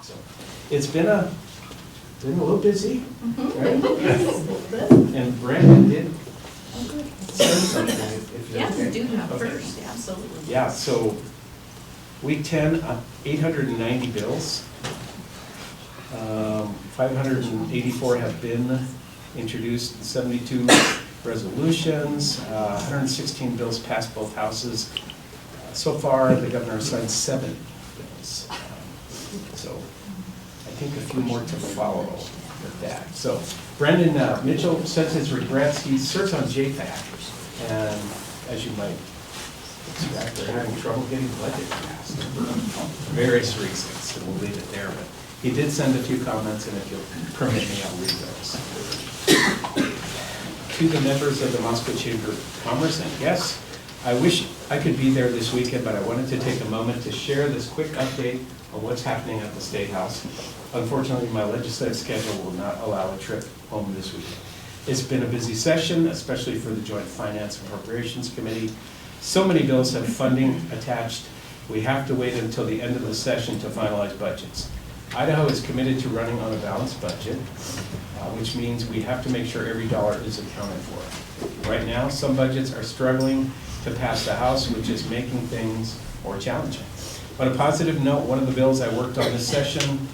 So it's been a little busy, right? And Brandon did say something. If you're Yes, okay. do have Okay. first, absolutely. Yeah, so week 10, 890 bills. 584 have been introduced, 72 resolutions, 116 bills passed both houses. So far, the governor signed 7 bills. So I think a few more to follow with that. So Brandon Mitchell sent his regrets. He serves on JFAC, and as you might expect, they're having trouble getting budget passed for various reasons, and we'll leave it there. But he did send a few comments, and if you'll permit me, I'll read those. To the members of the Moscow Chamber of Commerce, and yes, I wish I could be there this weekend, but I wanted to take a moment to share this quick update on what's happening at the State House. Unfortunately, my legislative schedule will not allow a trip home this weekend. It's been a busy session, especially for the Joint Finance and Appropriations Committee. So many bills have funding attached, we have to wait until the end of the session to finalize budgets. Idaho is committed to running on a balanced budget, which means we have to make sure every dollar is accounted for. Right now, some budgets are struggling to pass the House, which is making things more challenging. On a positive note, one of the bills I worked on this session,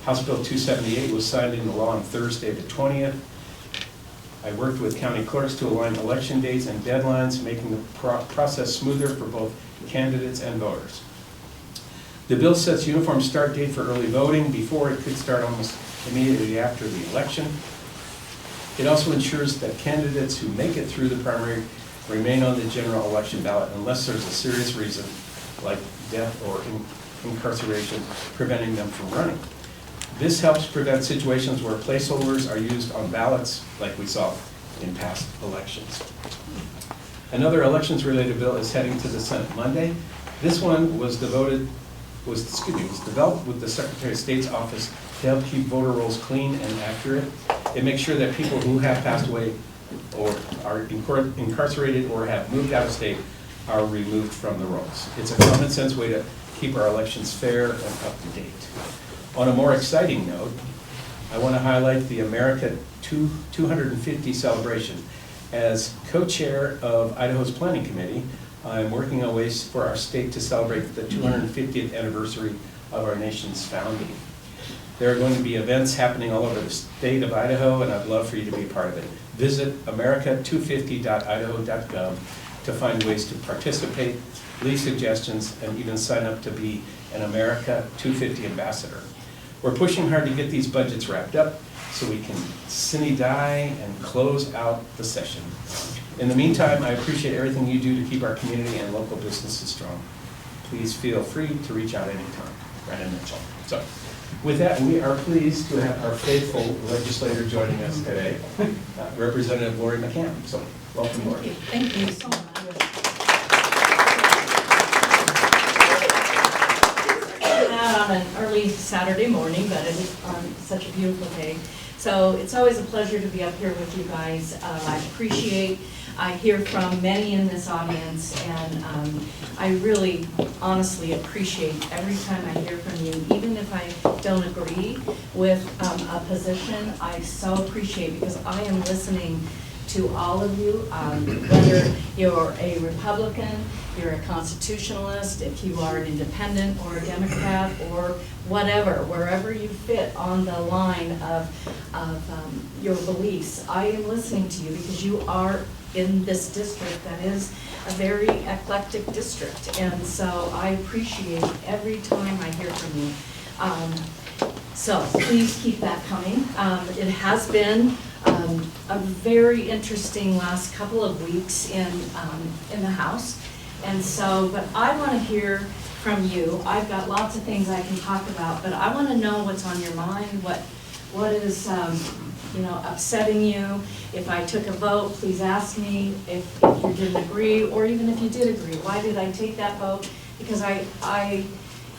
House Bill 278, was signed into law on Thursday the 20th. I worked with county clerks to align election days and deadlines, making the process smoother for both candidates and voters. The bill sets uniform start date for early voting before it could start almost immediately after the election. It also ensures that candidates who make it through the primary remain on the general election ballot unless there's a serious reason, like death or incarceration, preventing them from running. This helps prevent situations where placeholders are used on ballots like we saw in past elections. Another elections-related bill is heading to the Senate Monday. This one was developed with the Secretary of State's office to help keep voter rolls clean and accurate. It makes sure that people who have passed away or are incarcerated or have moved out of state are removed from the rolls. It's a common sense way to keep our elections fair and up to date. On a more exciting note, I want to highlight the America 250 celebration. As co-chair of Idaho's Planning Committee, I'm working on ways for our state to celebrate the 250th anniversary of our nation's founding. There are going to be events happening all over the state of Idaho, and I'd love for you to be part of it. Visit america250.idaho.gov to find ways to participate, leave suggestions, and even sign up to be an America 250 ambassador. We're pushing hard to get these budgets wrapped up so we can sine die and close out the session. In the meantime, I appreciate everything you do to keep our community and local businesses strong. Please feel free to reach out anytime. Brandon Mitchell. So, with that, we are pleased to have our faithful legislator joining us today, Representative McCann. So, welcome, Lori. Thank you so much. On an early Saturday morning, but it is such a beautiful day. So it's always a pleasure to be up here with you guys. I hear from many in this audience, and I really honestly appreciate every time I hear from you, even if I don't agree with a position. I so appreciate, because I am listening to all of you, whether you're a Republican, you're a constitutionalist, if you are an independent or a Democrat or whatever, wherever you fit on the line of your beliefs. I am listening to you because you are in this district that is a very eclectic district, and so I appreciate every time I hear from you. So please keep that coming. It has been a very interesting last couple of weeks in the House, and so, but I want to hear from you. I've got lots of things I can talk about, but I want to know what's on your mind, what is upsetting you. If I took a vote, please ask me. If you didn't agree, or even if you did agree, why did I take that vote? Because I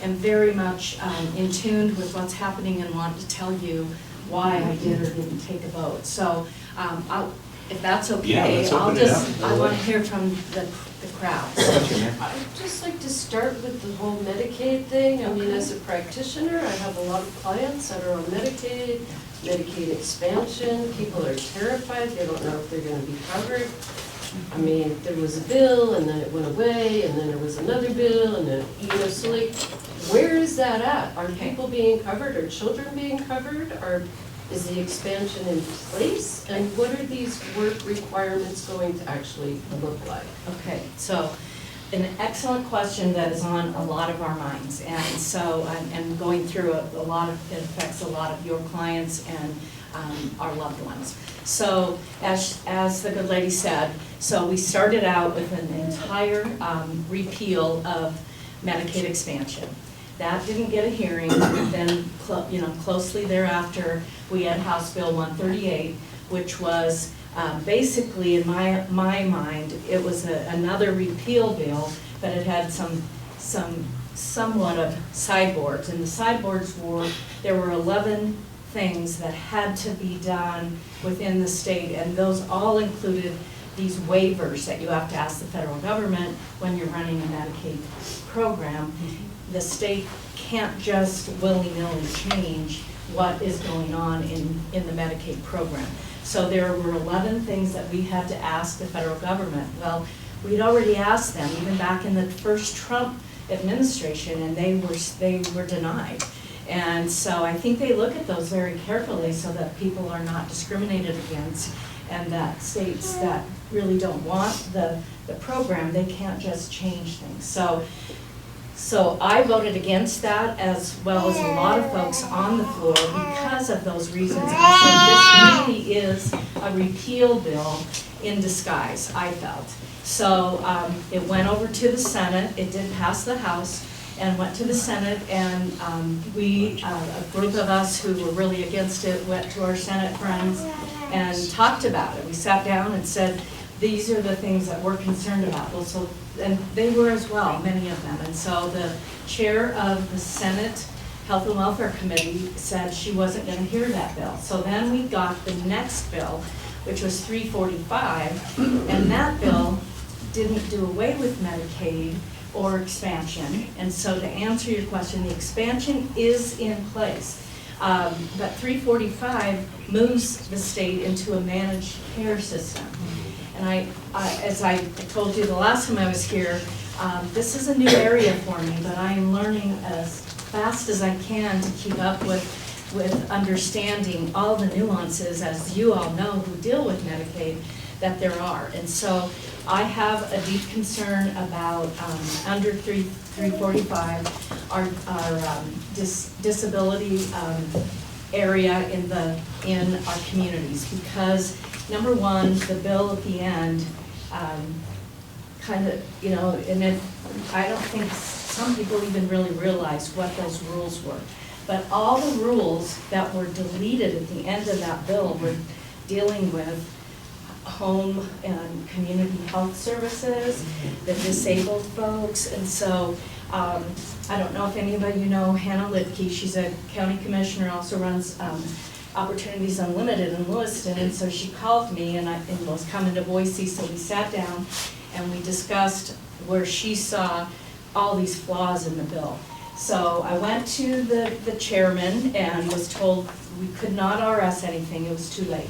am very much in tune with what's happening and want to tell you why I did or didn't take a vote. So if that's okay, Yeah, I want to hear from the crowds. I'd just like to start with the whole Medicaid thing. I mean, as a practitioner, I have a lot of clients that are on Medicaid, Medicaid expansion. People are terrified, they don't know if they're gonna be covered. I mean, there was a bill, and then it went away, and then there was another bill, and then, you know, so like, where is that at? Are people being covered? Are children being covered? Is the expansion in place? And what are these work requirements going to actually look like? Okay, so an excellent question that is on a lot of our minds. And so I'm going through a lot of, it affects a lot of your clients and our loved ones. So as the good lady said, so we started out with an entire repeal of Medicaid expansion. That didn't get a hearing. Then, closely thereafter, we had House Bill 138, which was basically, in my mind, it was another repeal bill, but it had somewhat of sideboards. And the sideboards were, there were 11 things that had to be done within the state, and those all included these waivers that you have to ask the federal government when you're running a Medicaid program. The state can't just willy-nilly change what is going on in the Medicaid program. So there were 11 things that we had to ask the federal government. Well, we'd already asked them, even back in the first Trump administration, and they were denied. And so I think they look at those very carefully so that people are not discriminated against, and that states that really don't want the program, they can't just change things. So I voted against that, as well as a lot of folks on the floor, because of those reasons. I said, this really is a repeal bill in disguise, I felt. So it went over to the Senate. It did pass the House and went to the Senate, and we, a group of us who were really against it, went to our Senate friends and talked about it. We sat down and said, these are the things that we're concerned about. Well, so, and they were as well, many of them. And so the chair of the Senate Health and Welfare Committee said she wasn't going to hear that bill. So then we got the next bill, which was 345, and that bill didn't do away with Medicaid or expansion. And so to answer your question, the expansion is in place. But 345 moves the state into a managed care system. And as I told you the last time I was here, this is a new area for me, but I am learning as fast as I can to keep up with understanding all the nuances, as you all know who deal with Medicaid, that there are. And so I have a deep concern about under 345, our disability area in our communities, because number one, the bill at the end kind of, and I don't think some people even really realized what those rules were. But all the rules that were deleted at the end of that bill were dealing with home and community health services, the disabled folks. And so I don't know if anybody you know Hannah Lidke. She's a county commissioner, also runs Opportunities Unlimited in Lewiston, and so she called me and was coming to Boise, so we sat down and we discussed where she saw all these flaws in the bill. So I went to the chairman and was told we could not RS anything, it was too late.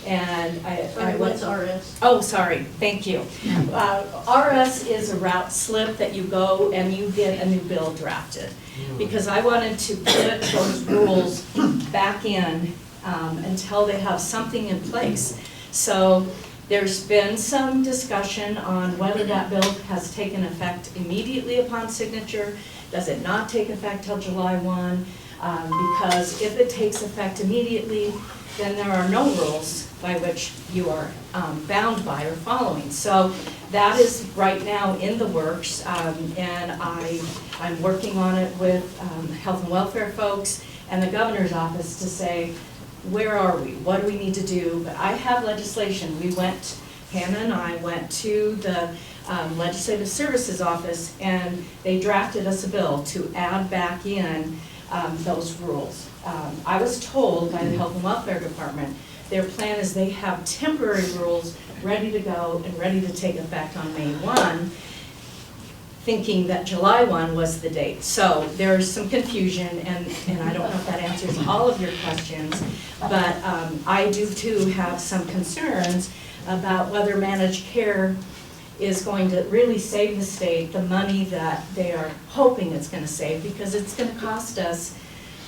And I what's RS? Oh, sorry, thank you. RS is a route slip that you go and you get a new bill drafted. Because I wanted to put those rules back in until they have something in place. So there's been some discussion on whether that bill has taken effect immediately upon signature. Does it not take effect till July 1? Because if it takes effect immediately, then there are no rules by which you are bound by or following. So that is right now in the works, and I'm working on it with health and welfare folks and the governor's office to say, where are we? What do we need to do? But I have legislation. Hannah and I went to the Legislative Services office, and they drafted us a bill to add back in those rules. I was told by the Health and Welfare Department their plan is they have temporary rules ready to go and ready to take effect on May 1, thinking that July 1 was the date. So there's some confusion, and I don't know if that answers all of your questions, but I do too have some concerns about whether managed care is going to really save the state the money that they are hoping it's going to save, because it's going to cost us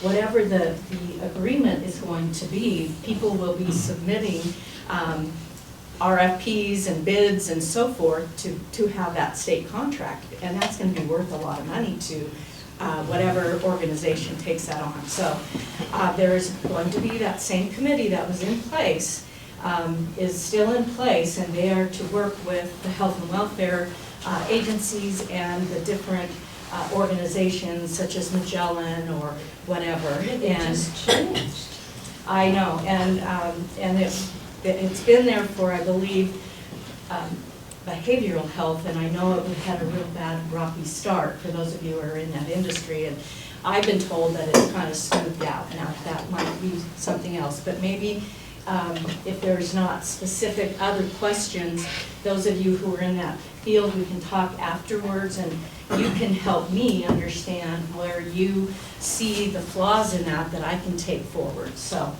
whatever the agreement is going to be. People will be submitting RFPs and bids and so forth to have that state contract, and that's going to be worth a lot of money to whatever organization takes that on. So there's going to be that same committee that was in place, is still in place, and they are to work with the health and welfare agencies and the different organizations such as Magellan or whatever. And I know, and it's been there for, I believe, behavioral health, and I know it had a real bad rocky start for those of you who are in that industry, and I've been told that it's kind of smoothed out. Now that might be something else, but maybe if there's not specific other questions, those of you who are in that field, we can talk afterwards, and you can help me understand where you see the flaws in that I can take forward. So,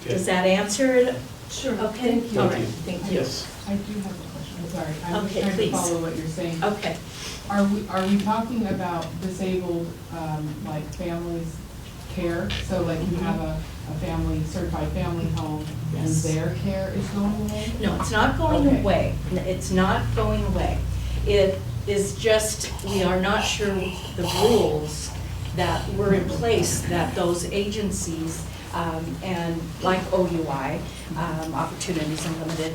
does that answer it? Sure. Okay. Thank you. All right. Thank you. Yes. I do have a question, I'm sorry. I'm Okay, trying please. to follow what you're saying. Okay. Are we talking about disabled, like families care? So like you have a family, certified family home, and Yes. their care is going away? No, it's not going Okay. away. It's not going away. It is just, we are not sure the rules that were in place that those agencies and like OUI, Opportunities Unlimited,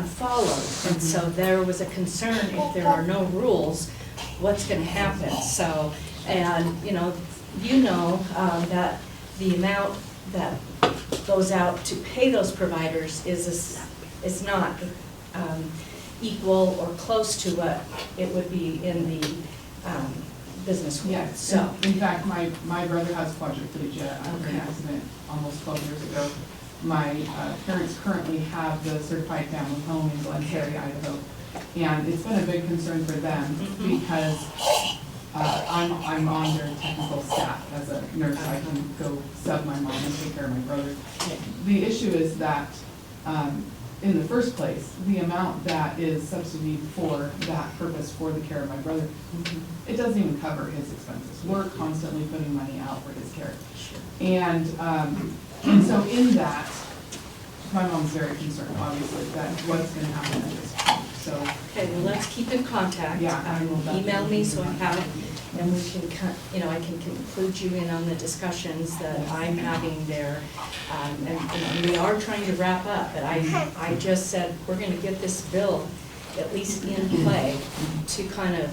followed. And so there was a concern, if there are no rules, what's going to happen? So, and you know that the amount that goes out to pay those providers is not equal or close to what it would be in the business world. Yes, So, in fact, my brother has quadriplegia after an Okay. accident almost 12 years ago. My parents currently have the certified family home in Glen Terry, Idaho. And it's been a big concern for them because I'm on their technical staff as a nurse. I can go sub my mom and take care of my brother. The issue is that in the first place, the amount that is subsidied for that purpose for the care of my brother, it doesn't even cover his expenses. We're constantly putting money out for his care. And so in that, my mom's very concerned, obviously, that what's going to happen at this point. So, okay, well, let's keep in contact. Yeah, I will definitely Email me so I do have that. it, and we can, I can include you in on the discussions that I'm having there. And we are trying to wrap up, but I just said, we're gonna get this bill at least in play to kind of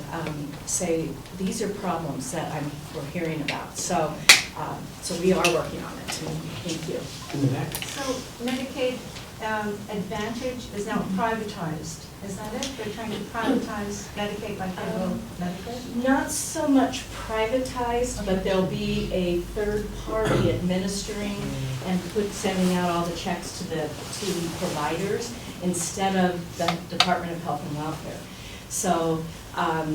say, these are problems that we're hearing about. So we are working on it. Thank you. In the back. So Medicaid Advantage is now privatized, is that it? They're trying to privatize Medicaid like they will Medicaid? Not so much privatized, but there'll be a third party administering and sending out all the checks to the providers instead of the Department of Health and Welfare. So, I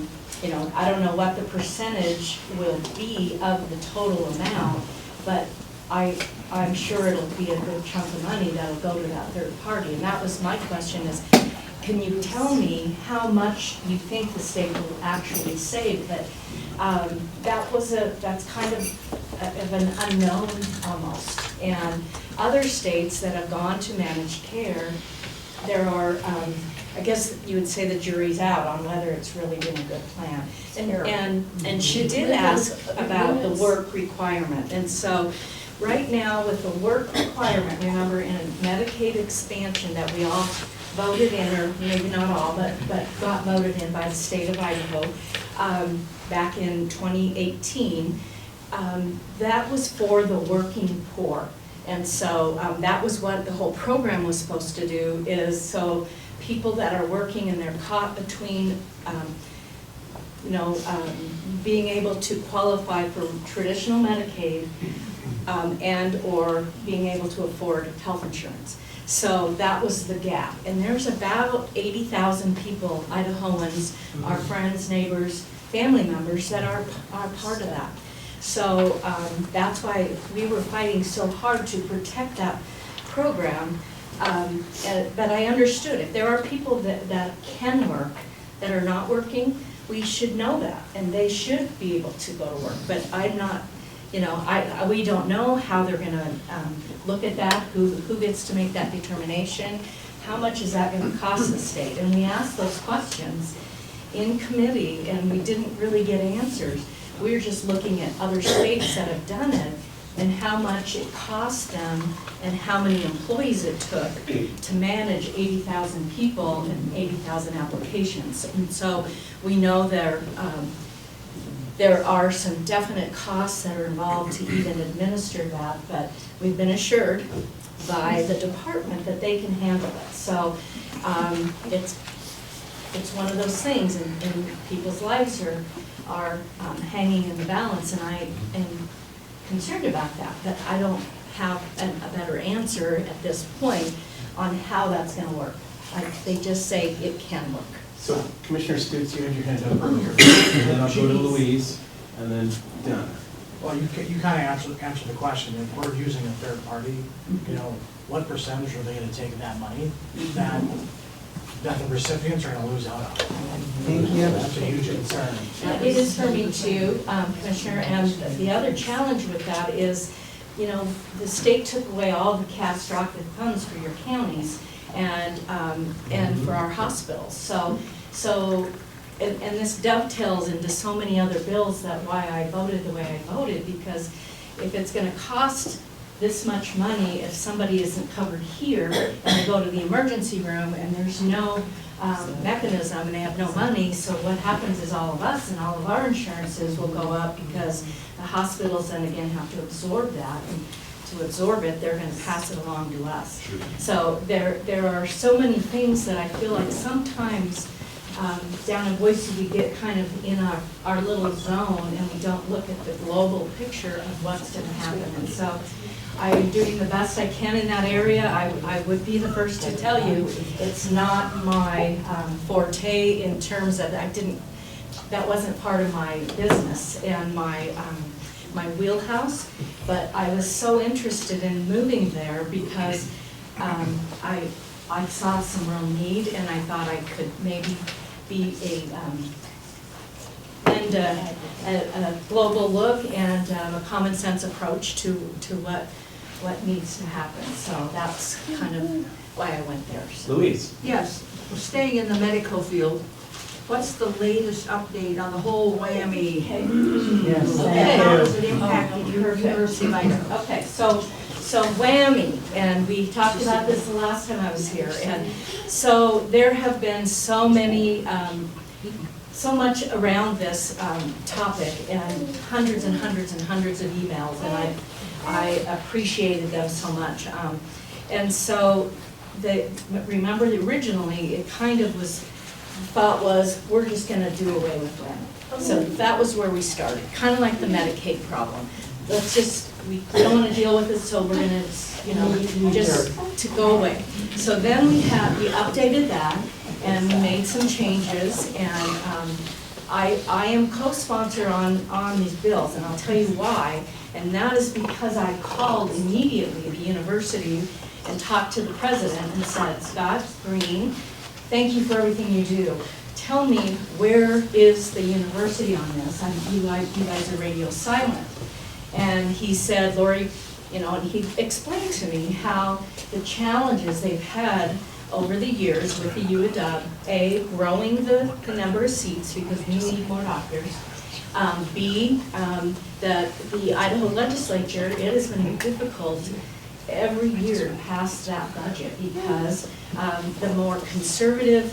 don't know what the percentage will be of the total amount, but I'm sure it'll be a good chunk of money that'll go to that third party. And that was my question is, can you tell me how much you think the state will actually save? But that's kind of an unknown almost. And other states that have gone to managed care, there are, I guess you would say the jury's out on whether it's really been a good plan. And she did ask about the work requirement. And so right now with the work requirement, remember in a Medicaid expansion that we all voted in, or maybe not all, but got voted in by the state of Idaho back in 2018, that was for the working poor. And so that was what the whole program was supposed to do, is so people that are working and they're caught between being able to qualify for traditional Medicaid and/or being able to afford health insurance. So that was the gap. And there's about 80,000 people, Idahoans, our friends, neighbors, family members that are part of that. So that's why we were fighting so hard to protect that program. But I understood if there are people that can work, that are not working, we should know that, and they should be able to go to work. But I'm not, we don't know how they're gonna look at that, who gets to make that determination, how much is that gonna cost the state? And we asked those questions in committee, and we didn't really get answers. We were just looking at other states that have done it, and how much it cost them, and how many employees it took to manage 80,000 people and 80,000 applications. And so we know there are some definite costs that are involved to even administer that, but we've been assured by the department that they can handle it. So it's one of those things, and people's lives are hanging in the balance, and I am concerned about that, but I don't have a better answer at this point on how that's going to work. They just say it can work. So Commissioner Stutz, you had your hand up earlier, and then I'll go to Louise, and then Donna. Well, you kind of answered the question. If we're using a third party, what percentage are they going to take of that money that the recipients are going to lose out on? Thank you. That's a huge concern. It is for me too, Commissioner, and the other challenge with that is, the state took away all the catastrophic funds for your counties and for our hospitals. So and this dovetails into so many other bills, that why I voted the way I voted, because if it's going to cost this much money if somebody isn't covered here and they go to the emergency room and there's no mechanism and they have no money, so what happens is all of us and all of our insurances will go up, because the hospitals then again have to absorb that, and to absorb it they're going to pass it along to us. So there are so many things that I feel like sometimes down in Boise we get kind of in our little zone and we don't look at the global picture of what's going to happen. And so I'm doing the best I can in that area. I would be the first to tell you it's not my forte in terms of that wasn't part of my business and my wheelhouse, but I was so interested in moving there because I saw some real need, and I thought I could maybe be lend a global look and a common sense approach to what needs to happen. So that's kind of why I went there. So. Louise. Yes, staying in the medical field, what's the latest update on the whole whammy? Yes. And how does it impact the Perfect. University of Idaho? Okay, so whammy, and we talked about this the last time I was here, and so there have been so many, so much around this topic, and hundreds and hundreds and hundreds of emails, and I appreciated them so much. And so, remember originally, it kind of thought was, we're just gonna do away with whammy. So that was where we started, kind of like the Medicaid problem. We don't want to deal with it, so we're going to, just to go away. So then we updated that, and we made some changes, and I am co-sponsor on these bills, and I'll tell you why. And that is because I called immediately the university and talked to the president and said, Scott Green, thank you for everything you do. Tell me, where is the university on this? You guys are radio silent. And he said, Lori, and he explained to me how the challenges they've had over the years with the UW, growing the number of seats because we need more doctors, B, that the Idaho legislature, it has been difficult every year to pass that budget because the more conservative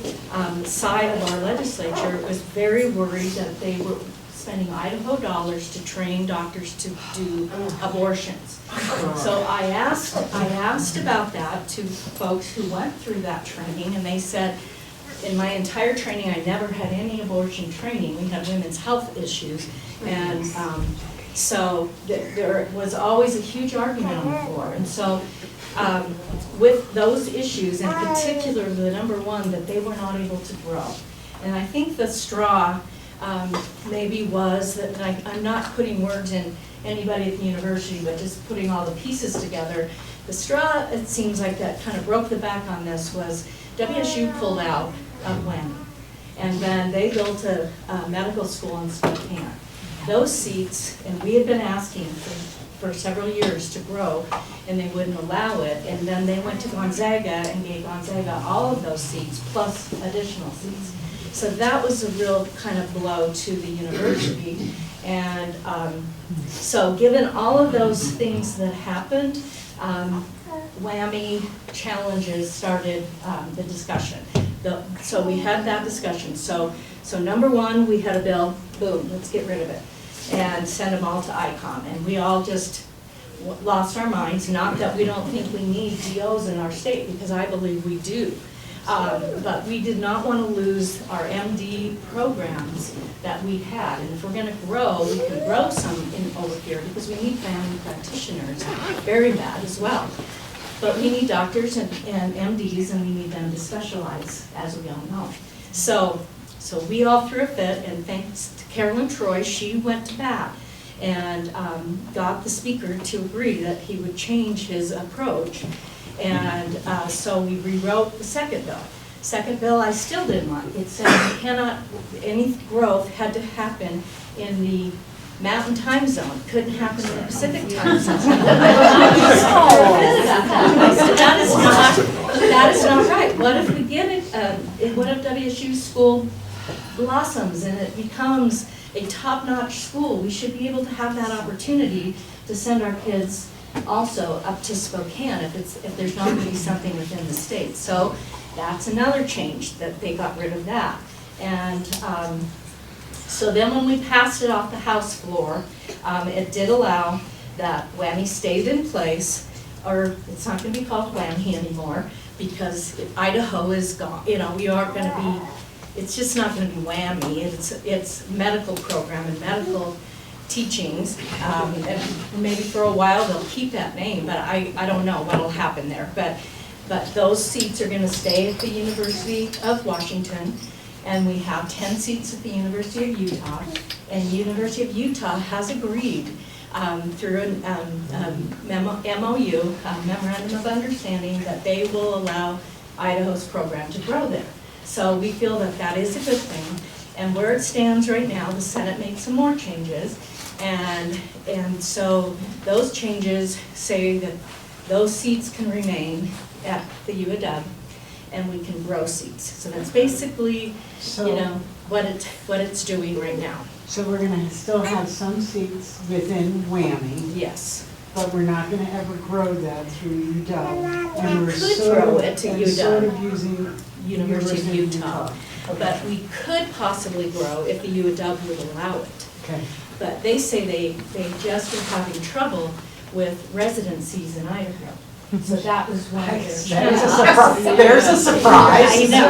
side of our legislature was very worried that they were spending Idaho dollars to train doctors to do abortions. So I asked about that to folks who went through that training, and they said, in my entire training, I never had any abortion training. We had women's health issues. And so there was always a huge argument on the floor. And so with those issues, in particular, the number one, that they were not able to grow. And I think the straw maybe was that, and I'm not putting words in anybody at the university, but just putting all the pieces together. The straw, it seems like that kind of broke the back on this, was WSU pulled out of WAMI. And then they built a medical school in Spokane. Those seats, and we had been asking for several years to grow, and they wouldn't allow it. And then they went to Gonzaga and gave Gonzaga all of those seats, plus additional seats. So that was a real kind of blow to the university. And so given all of those things that happened, WAMI challenges started the discussion. So we had that discussion. So number one, we had a bill, boom, let's get rid of it, and send them all to ICOM. And we all just lost our minds, not that we don't think we need DOs in our state, because I believe we do. But we did not want to lose our MD programs that we had. And if we're going to grow, we can grow some over here, because we need family practitioners very bad as well. But we need doctors and MDs, and we need them to specialize, as we all know. So we all threw a fit, and thanks to Carolyn Troy, she went to bat and got the speaker to agree that he would change his approach. And so we rewrote the second bill. Second bill I still didn't like. It said any growth had to happen in the Mountain Time Zone. Couldn't happen in the Pacific Time Zone. That is not right. What if we get it, what if WSU school blossoms and it becomes a top-notch school? We should be able to have that opportunity to send our kids also up to Spokane if there's not going to be something within the state. So that's another change, that they got rid of that. And so then when we passed it off the House floor, it did allow that WAMI stayed in place, or it's not going to be called WAMI anymore, because Idaho is gone. You know, we aren't going to be, it's just not going to be WAMI. It's medical program and medical teachings, and maybe for a while they'll keep that name, but I don't know what'll happen there. But those seats are going to stay at the University of Washington, and we have 10 seats at the University of Utah, and University of Utah has agreed through a MOU, Memorandum of Understanding, that they will allow Idaho's program to grow there. So we feel that that is a good thing. And where it stands right now, the Senate made some more changes. And so those changes say that those seats can remain at the U of W, and we can grow seats. So that's basically, you know, what it's doing right now. So we're gonna still have some seats within WAMI, Yes. but we're not gonna ever grow that through UW. And We we're could sort grow of- it to and sort of UW, using University of Utah. Okay. But we could possibly grow if the U of W would allow it. Okay. But they say they just are having trouble with residencies in Idaho. So that was one of their There's a challenges. surprise. There's a surprise. I know,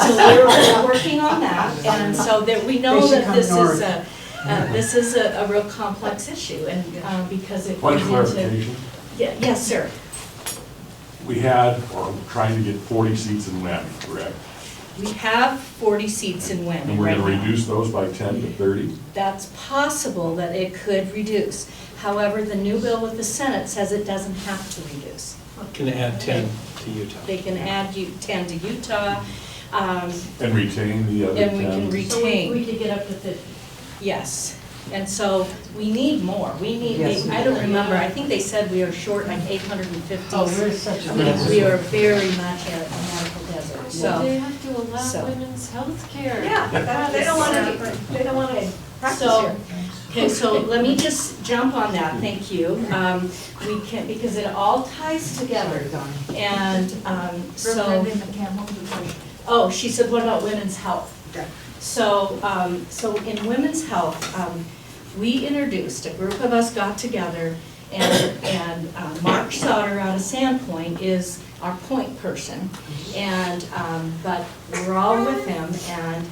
so we're working on that, and so that we know They should that come this is a real complex issue, and because it Point goes of into. clarification, Yes, sir. we had, or trying to get 40 seats in WAMI, correct? We have 40 seats in WAMI And we're right gonna now. reduce those by 10 to 30? That's possible that it could reduce. However, the new bill with the Senate says it doesn't have to reduce. Can add 10 to Utah. They can add 10 to Utah, And retain the other 10? and we can So we retain, could get up to 50. yes. And so we need more. We need, Yes, I don't remember, I think they said we are short like 850. Oh, we're such a We are very much a medical desert, Well, so. they have to allow so- women's health care. Yeah, they don't want to practice So, here. okay, so let me just jump on that, thank you. We can, because it all ties together. And so, Representative McCann, what was the question? oh, she said, what about women's health? Okay. So, so in women's health, we introduced, a group of us got together, and Mark Sauter out of Sandpoint is our point person. And, but we're all with him, and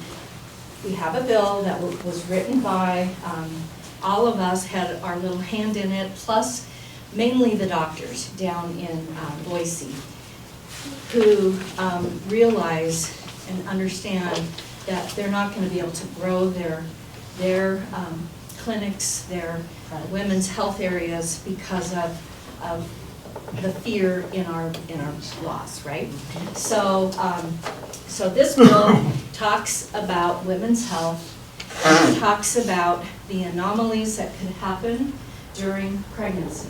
we have a bill that was written by, all of us had our little hand in it, plus mainly the doctors down in Boise, who realize and understand that they're not going to be able to grow their clinics, their women's health areas because of the fear in our laws, right? So, so this bill talks about women's health, talks about the anomalies that could happen during pregnancy.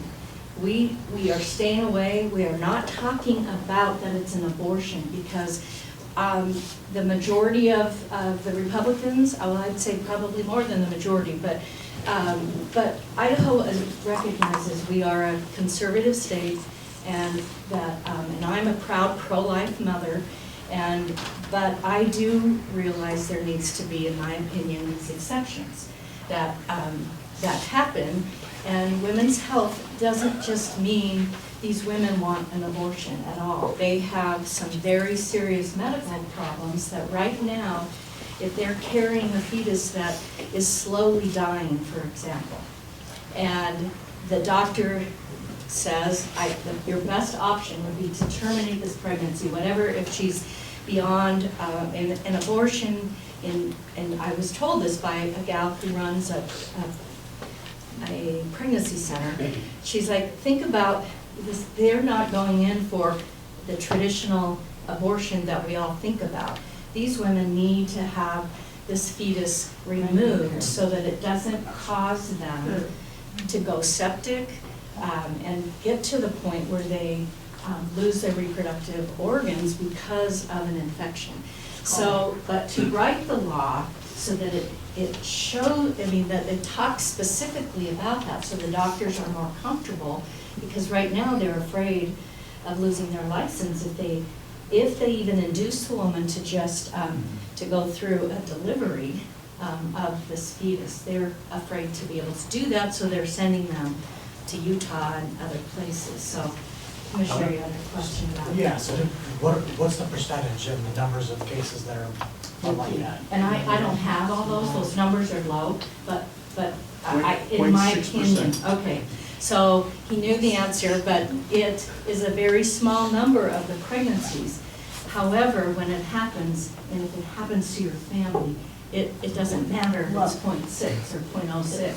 We are staying away. We are not talking about that it's an abortion, because the majority of the Republicans, well, I'd say probably more than the majority, but Idaho recognizes we are a conservative state, and that, and I'm a proud pro-life mother, but I do realize there needs to be, in my opinion, these exceptions that happen. And women's health doesn't just mean these women want an abortion at all. They have some very serious medical problems that right now, if they're carrying a fetus that is slowly dying, for example, and the doctor says, your best option would be to terminate this pregnancy, whatever, if she's beyond an abortion. And I was told this by a gal who runs a pregnancy center. She's like, think about this, they're not going in for the traditional abortion that we all think about. These women need to have this fetus removed so that it doesn't cause them to go septic and get to the point where they lose their reproductive organs because of an infection. So, but to write the law so that it shows, I mean, that it talks specifically about that, so the doctors are more comfortable, because right now they're afraid of losing their license if they even induce the woman to just to go through a delivery of this fetus. They're afraid to be able to do that, so they're sending them to Utah and other places. So, Commissioner, you had a question about that? Yeah, so what's the percentage of the numbers of cases that are like that? And I don't have all those numbers are low, but in my opinion, okay. So he knew the answer, but it is a very small number of the pregnancies. However, when it happens, and if it happens to your family, it doesn't matter if it's 0.6 or 0.06,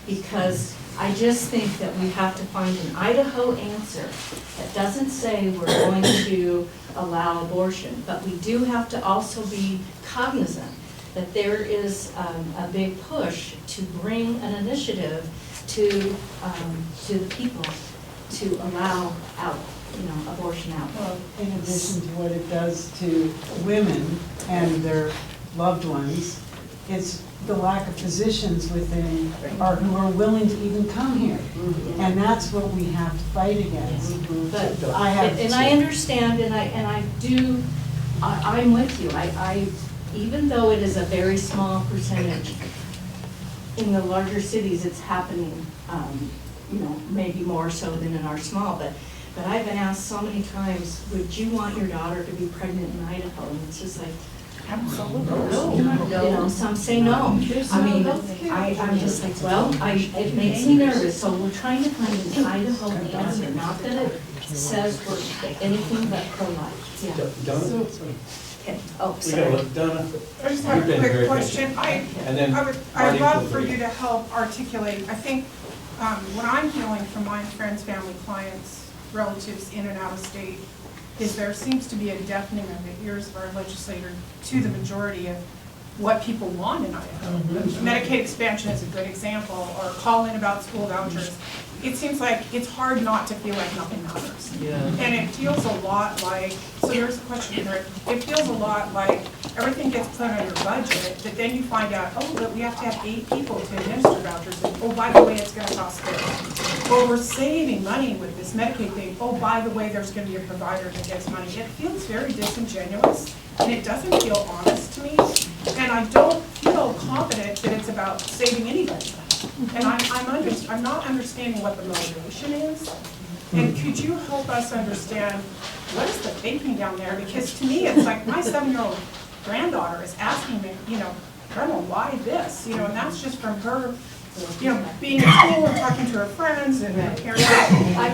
because I just think that we have to find an Idaho answer that doesn't say we're going to allow abortion, but we do have to also be cognizant that there is a big push to bring an initiative to the people to allow out, abortion out. Well, in addition to what it does to women and their loved ones, it's the lack of physicians within, or who are willing to even come here. And that's what we have to fight against. But I understand, I'm with you. Even though it is a very small percentage, in the larger cities it's happening, maybe more so than in our small, but I've been asked so many times, would you want your daughter to be pregnant in Idaho? And it's just like, absolutely no. Some say no. I mean, I'm just like, well, it makes me nervous. So we're trying to find an Idaho answer, not that it says we're anything but pro-life. Yeah. Donna? Okay. Oh, We sorry. gotta look, Donna. I just have You've a been very quick question. And then I'd Marty love will for lead. you to help articulate, I think, what I'm hearing from my friends, family, clients, relatives in and out of state, is there seems to be a deafening of the ears of our legislator to the majority of what people want in Idaho. Medicaid expansion is a good example, or call in about school vouchers. It seems like it's hard not to feel like nothing matters. Yeah. And it feels a lot like, so there's a question here, it feels a lot like everything gets put on your budget, but then you find out, oh, but we have to have 8 people to administer vouchers, and oh, by the way, it's gonna cost this. Or we're saving money with this Medicaid thing, oh, by the way, there's gonna be a provider that gets money. It feels very disingenuous, and it doesn't feel honest to me, and I don't feel confident that it's about saving anybody. And I'm not understanding what the motivation is. And could you help us understand what is the thinking down there? Because to me, it's like my 7-year-old granddaughter is asking me, Grandma, why this? And that's just from her, being at school and talking to her friends and her parents.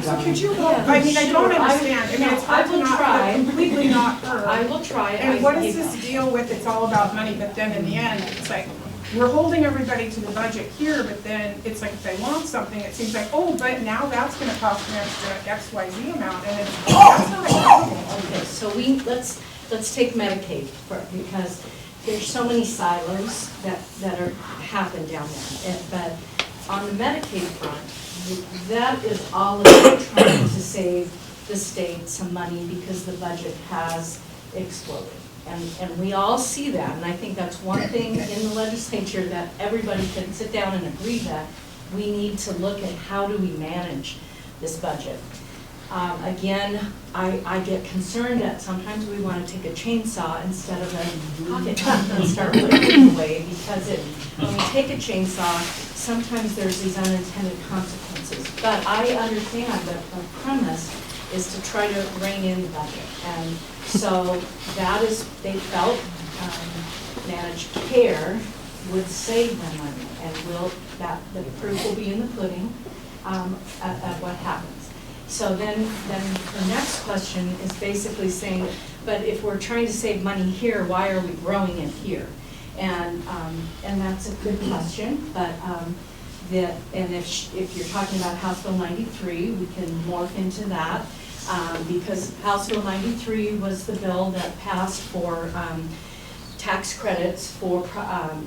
So could you, I mean, I don't understand. I mean, it's hard to not, completely not her. I will try. And what is this deal with it's all about money, but then in the end, it's like, we're holding everybody to the budget here, but then it's like if they want something, it seems like, oh, but now that's gonna cost an extra XYZ amount, and it's, that's not acceptable. Okay, so let's take Medicaid because there's so many silos that are happen down there. But on the Medicaid front, that is all about trying to save the state some money because the budget has exploded. And we all see that, and I think that's one thing in the legislature that everybody can sit down and agree that we need to look at how do we manage this budget. Again, I get concerned that sometimes we want to take a chainsaw instead of a pocket knife and start whittling away because when we take a chainsaw, sometimes there's these unintended consequences. But I understand that the premise is to try to rein in the budget. And so that is, they felt managed care would save them money, and the proof will be in the pudding at what happens. So then the next question is basically saying, but if we're trying to save money here, why are we growing it here? And that's a good question, but if you're talking about House Bill 93, we can morph into that. Because House Bill 93 was the bill that passed for tax credits for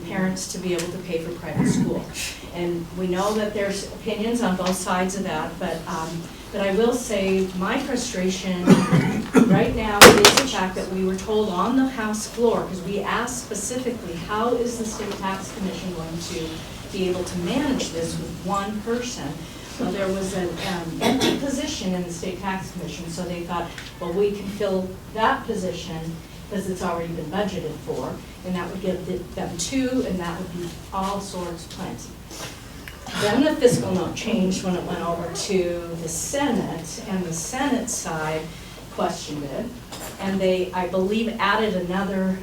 parents to be able to pay for private school. And we know that there's opinions on both sides of that, but I will say my frustration right now is the fact that we were told on the House floor, because we asked specifically, how is the State Tax Commission going to be able to manage this with one person? Well, there was an empty position in the State Tax Commission, so they thought, well, we can fill that position because it's already been budgeted for, and that would give them 2, and that would be all sorts plenty. Then the fiscal note changed when it went over to the Senate, and the Senate side questioned it, and they, I believe, added another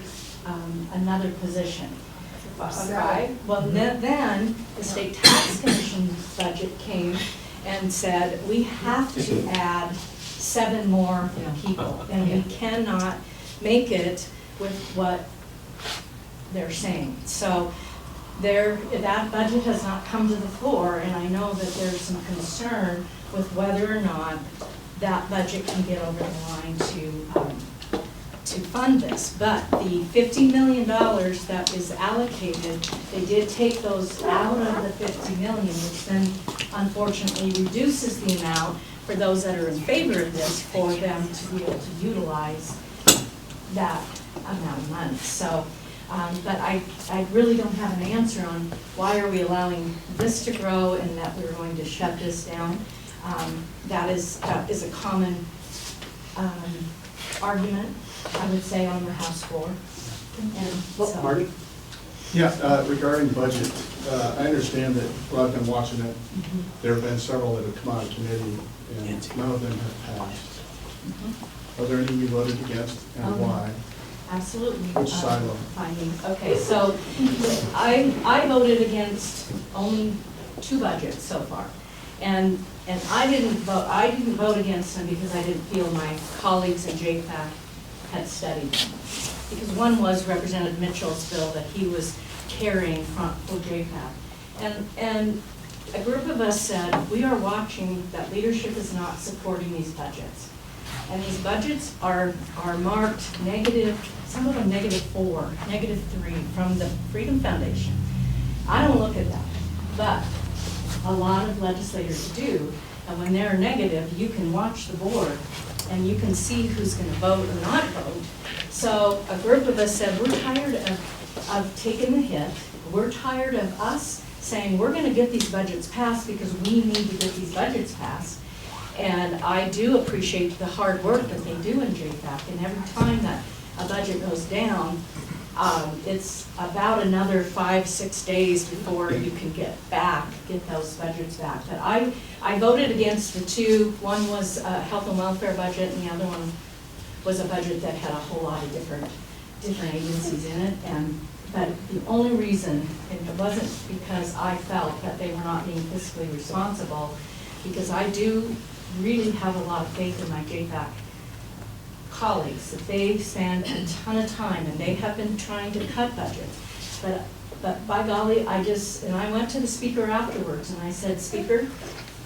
position. Right. Well, then the State Tax Commission budget came and said, we have to add 7 more people, and we cannot make it with what they're saying. So that budget has not come to the floor, and I know that there's some concern with whether or not that budget can get over the line to fund this. But the $50 million that is allocated, they did take those out of the $50 million, which then unfortunately reduces the amount for those that are in favor of this for them to be able to utilize that amount of money. So, but I really don't have an answer on why are we allowing this to grow and that we're going to shut this down. That is a common argument, I would say, on the House floor. And so, Marty? Yeah, regarding budget, I understand that, well, I've been watching it. There have been several that have come out of committee, and none of them have passed. Are there any you voted against, and why? Absolutely. Which silo? Okay, so I voted against only 2 budgets so far. And I didn't vote against them because I didn't feel my colleagues in JFAC had studied them. Because one was Representative Mitchell's bill that he was carrying for JFAC. And a group of us said, we are watching that leadership is not supporting these budgets. And these budgets are marked negative, some of them -4, -3 from the Freedom Foundation. I don't look at that, but a lot of legislators do. And when they're negative, you can watch the board and you can see who's going to vote or not vote. So a group of us said, we're tired of taking the hit. We're tired of us saying we're going to get these budgets passed because we need to get these budgets passed. And I do appreciate the hard work that they do in JFAC. And every time that a budget goes down, it's about another 5-6 days before you can get those budgets back. But I voted against the 2. One was a health and welfare budget, and the other one was a budget that had a whole lot of different agencies in it, but the only reason, and it wasn't because I felt that they were not being fiscally responsible, because I do really have a lot of faith in my JFAC colleagues, that they spend a ton of time, and they have been trying to cut budgets. But by golly, and I went to the speaker afterwards, and I said, Speaker,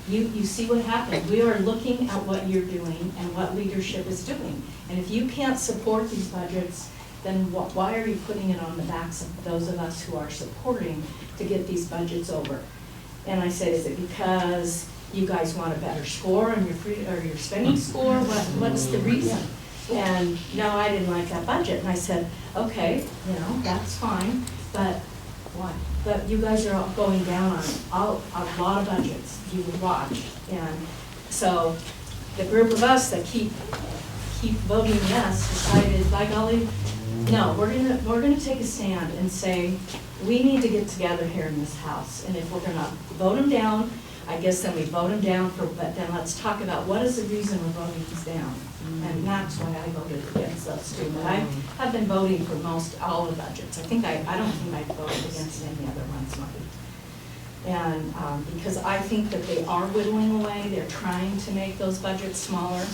you see what happened. We are looking at what you're doing and what leadership is doing. And if you can't support these budgets, then why are you putting it on the backs of those of us who are supporting to get these budgets over? And I said, is it because you guys want a better score on your spending score? What's the reason? And no, I didn't like that budget. And I said, okay, that's fine, but why? But you guys are all going down on a lot of budgets, you would watch. And so the group of us that keep voting yes decided, by golly, no, we're gonna take a stand and say, we need to get together here in this house. And if we're gonna vote them down, I guess then we vote them down, but then let's talk about what is the reason we're voting these down. And that's why I voted against those two. But I have been voting for all the budgets. I don't think I voted against any other ones, Mike. And because I think that they are whittling away, they're trying to make those budgets smaller.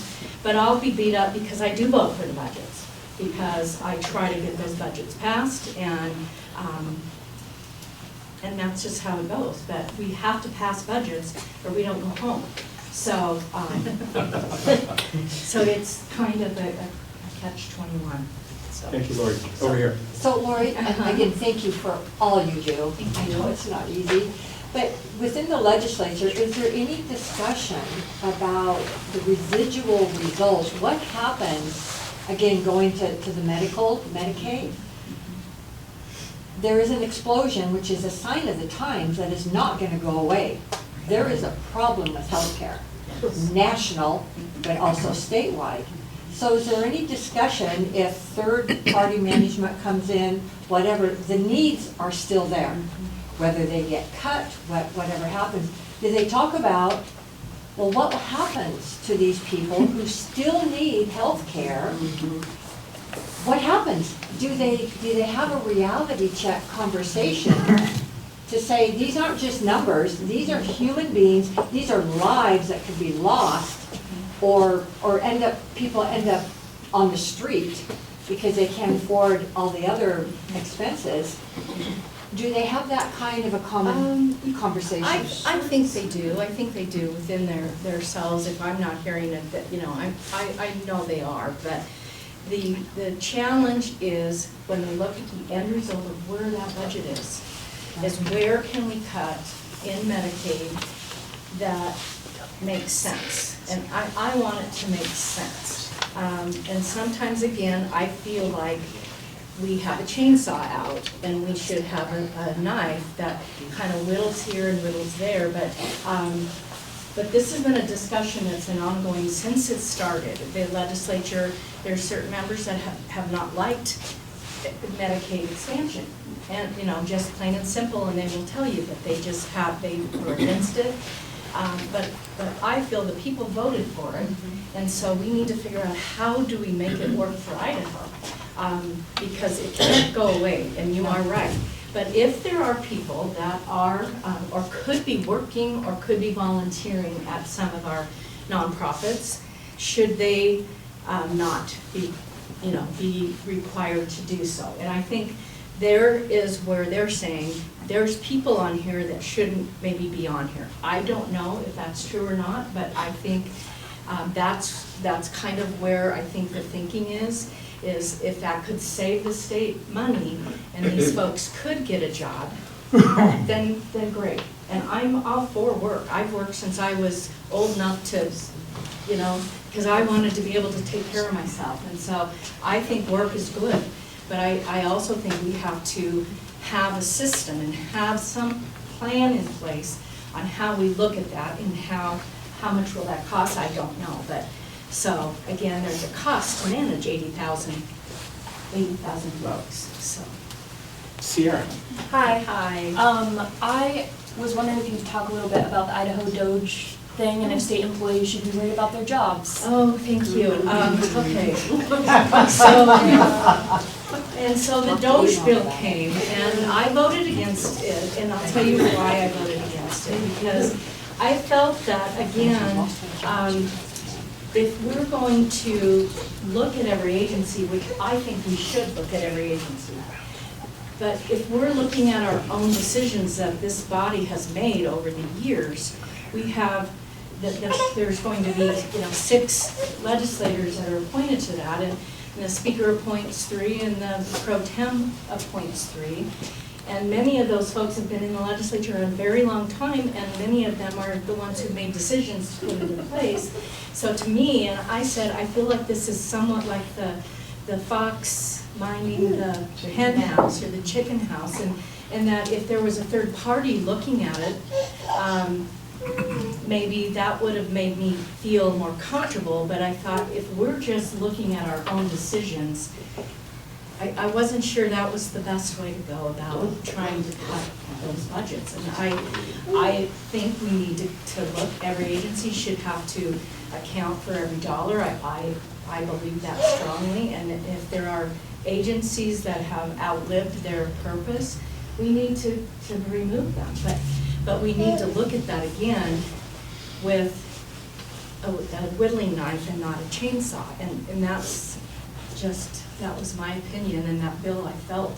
But I'll be beat up because I do vote for the budgets, because I try to get those budgets passed, and that's just how it goes. But we have to pass budgets or we don't go home. So, so it's kind of a catch-21. So. Thank you, Lori. Over here. So Lori, again, thank you for all you do. I know it's not easy. But within the legislature, is there any discussion about the residual results? What happens, again, going to the Medicaid? There is an explosion, which is a sign of the times, that is not going to go away. There is a problem with healthcare, national, but also statewide. So is there any discussion if third-party management comes in, whatever, the needs are still there, whether they get cut, whatever happens? Do they talk about, well, what happens to these people who still need healthcare? What happens? Do they have a reality check conversation to say these aren't just numbers, these are human beings, these are lives that could be lost, or people end up on the street because they can't afford all the other expenses? Do they have that kind of a common conversation? I think they do. I think they do within their selves. If I'm not hearing it, that I know they are. But the challenge is when we look at the end result of where that budget is where can we cut in Medicaid that makes sense? And I want it to make sense. And sometimes, again, I feel like we have a chainsaw out and we should have a knife that kind of whittles here and whittles there. But this has been a discussion that's been ongoing since it started. The legislature, there are certain members that have not liked Medicaid expansion. And, just plain and simple, and they will tell you that they were against it. But I feel the people voted for it, and so we need to figure out how do we make it work for Idaho, because it can't go away, and you are right. But if there are people that are, or could be working, or could be volunteering at some of our nonprofits, should they not be, be required to do so? And I think there is where they're saying there's people on here that shouldn't maybe be on here. I don't know if that's true or not, but I think that's kind of where I think the thinking is if that could save the state money and these folks could get a job, then great. And I'm all for work. I've worked since I was old enough to, because I wanted to be able to take care of myself. And so I think work is good. But I also think we have to have a system and have some plan in place on how we look at that and how much will that cost, I don't know. But so again, there's a cost to manage 80,000 folks. So Sierra. Hi. Hi. I was wondering if you could talk a little bit about the Idaho Doge thing, and if state employees should be worried about their jobs. Oh, thank you. Okay. So the Doge bill came, and I voted against it, and I'll tell you why I voted against it. Because I felt that, again, if we're going to look at every agency, which I think we should look at every agency, but if we're looking at our own decisions that this body has made over the years, we have, there's going to be, 6 legislators that are appointed to that, and the speaker appoints 3 and the pro tem appoints 3. And many of those folks have been in the legislature a very long time, and many of them are the ones who made decisions to put it in place. So to me, and I said, I feel like this is somewhat like the fox minding the hen house or the chicken house, and that if there was a third party looking at it, maybe that would have made me feel more comfortable. But I thought, if we're just looking at our own decisions, I wasn't sure that was the best way to go about trying to cut those budgets. And I think we need to look, every agency should have to account for every dollar. I believe that strongly. And if there are agencies that have outlived their purpose, we need to remove them. But we need to look at that again with a whittling knife and not a chainsaw. And that's just, that was my opinion, and that bill I felt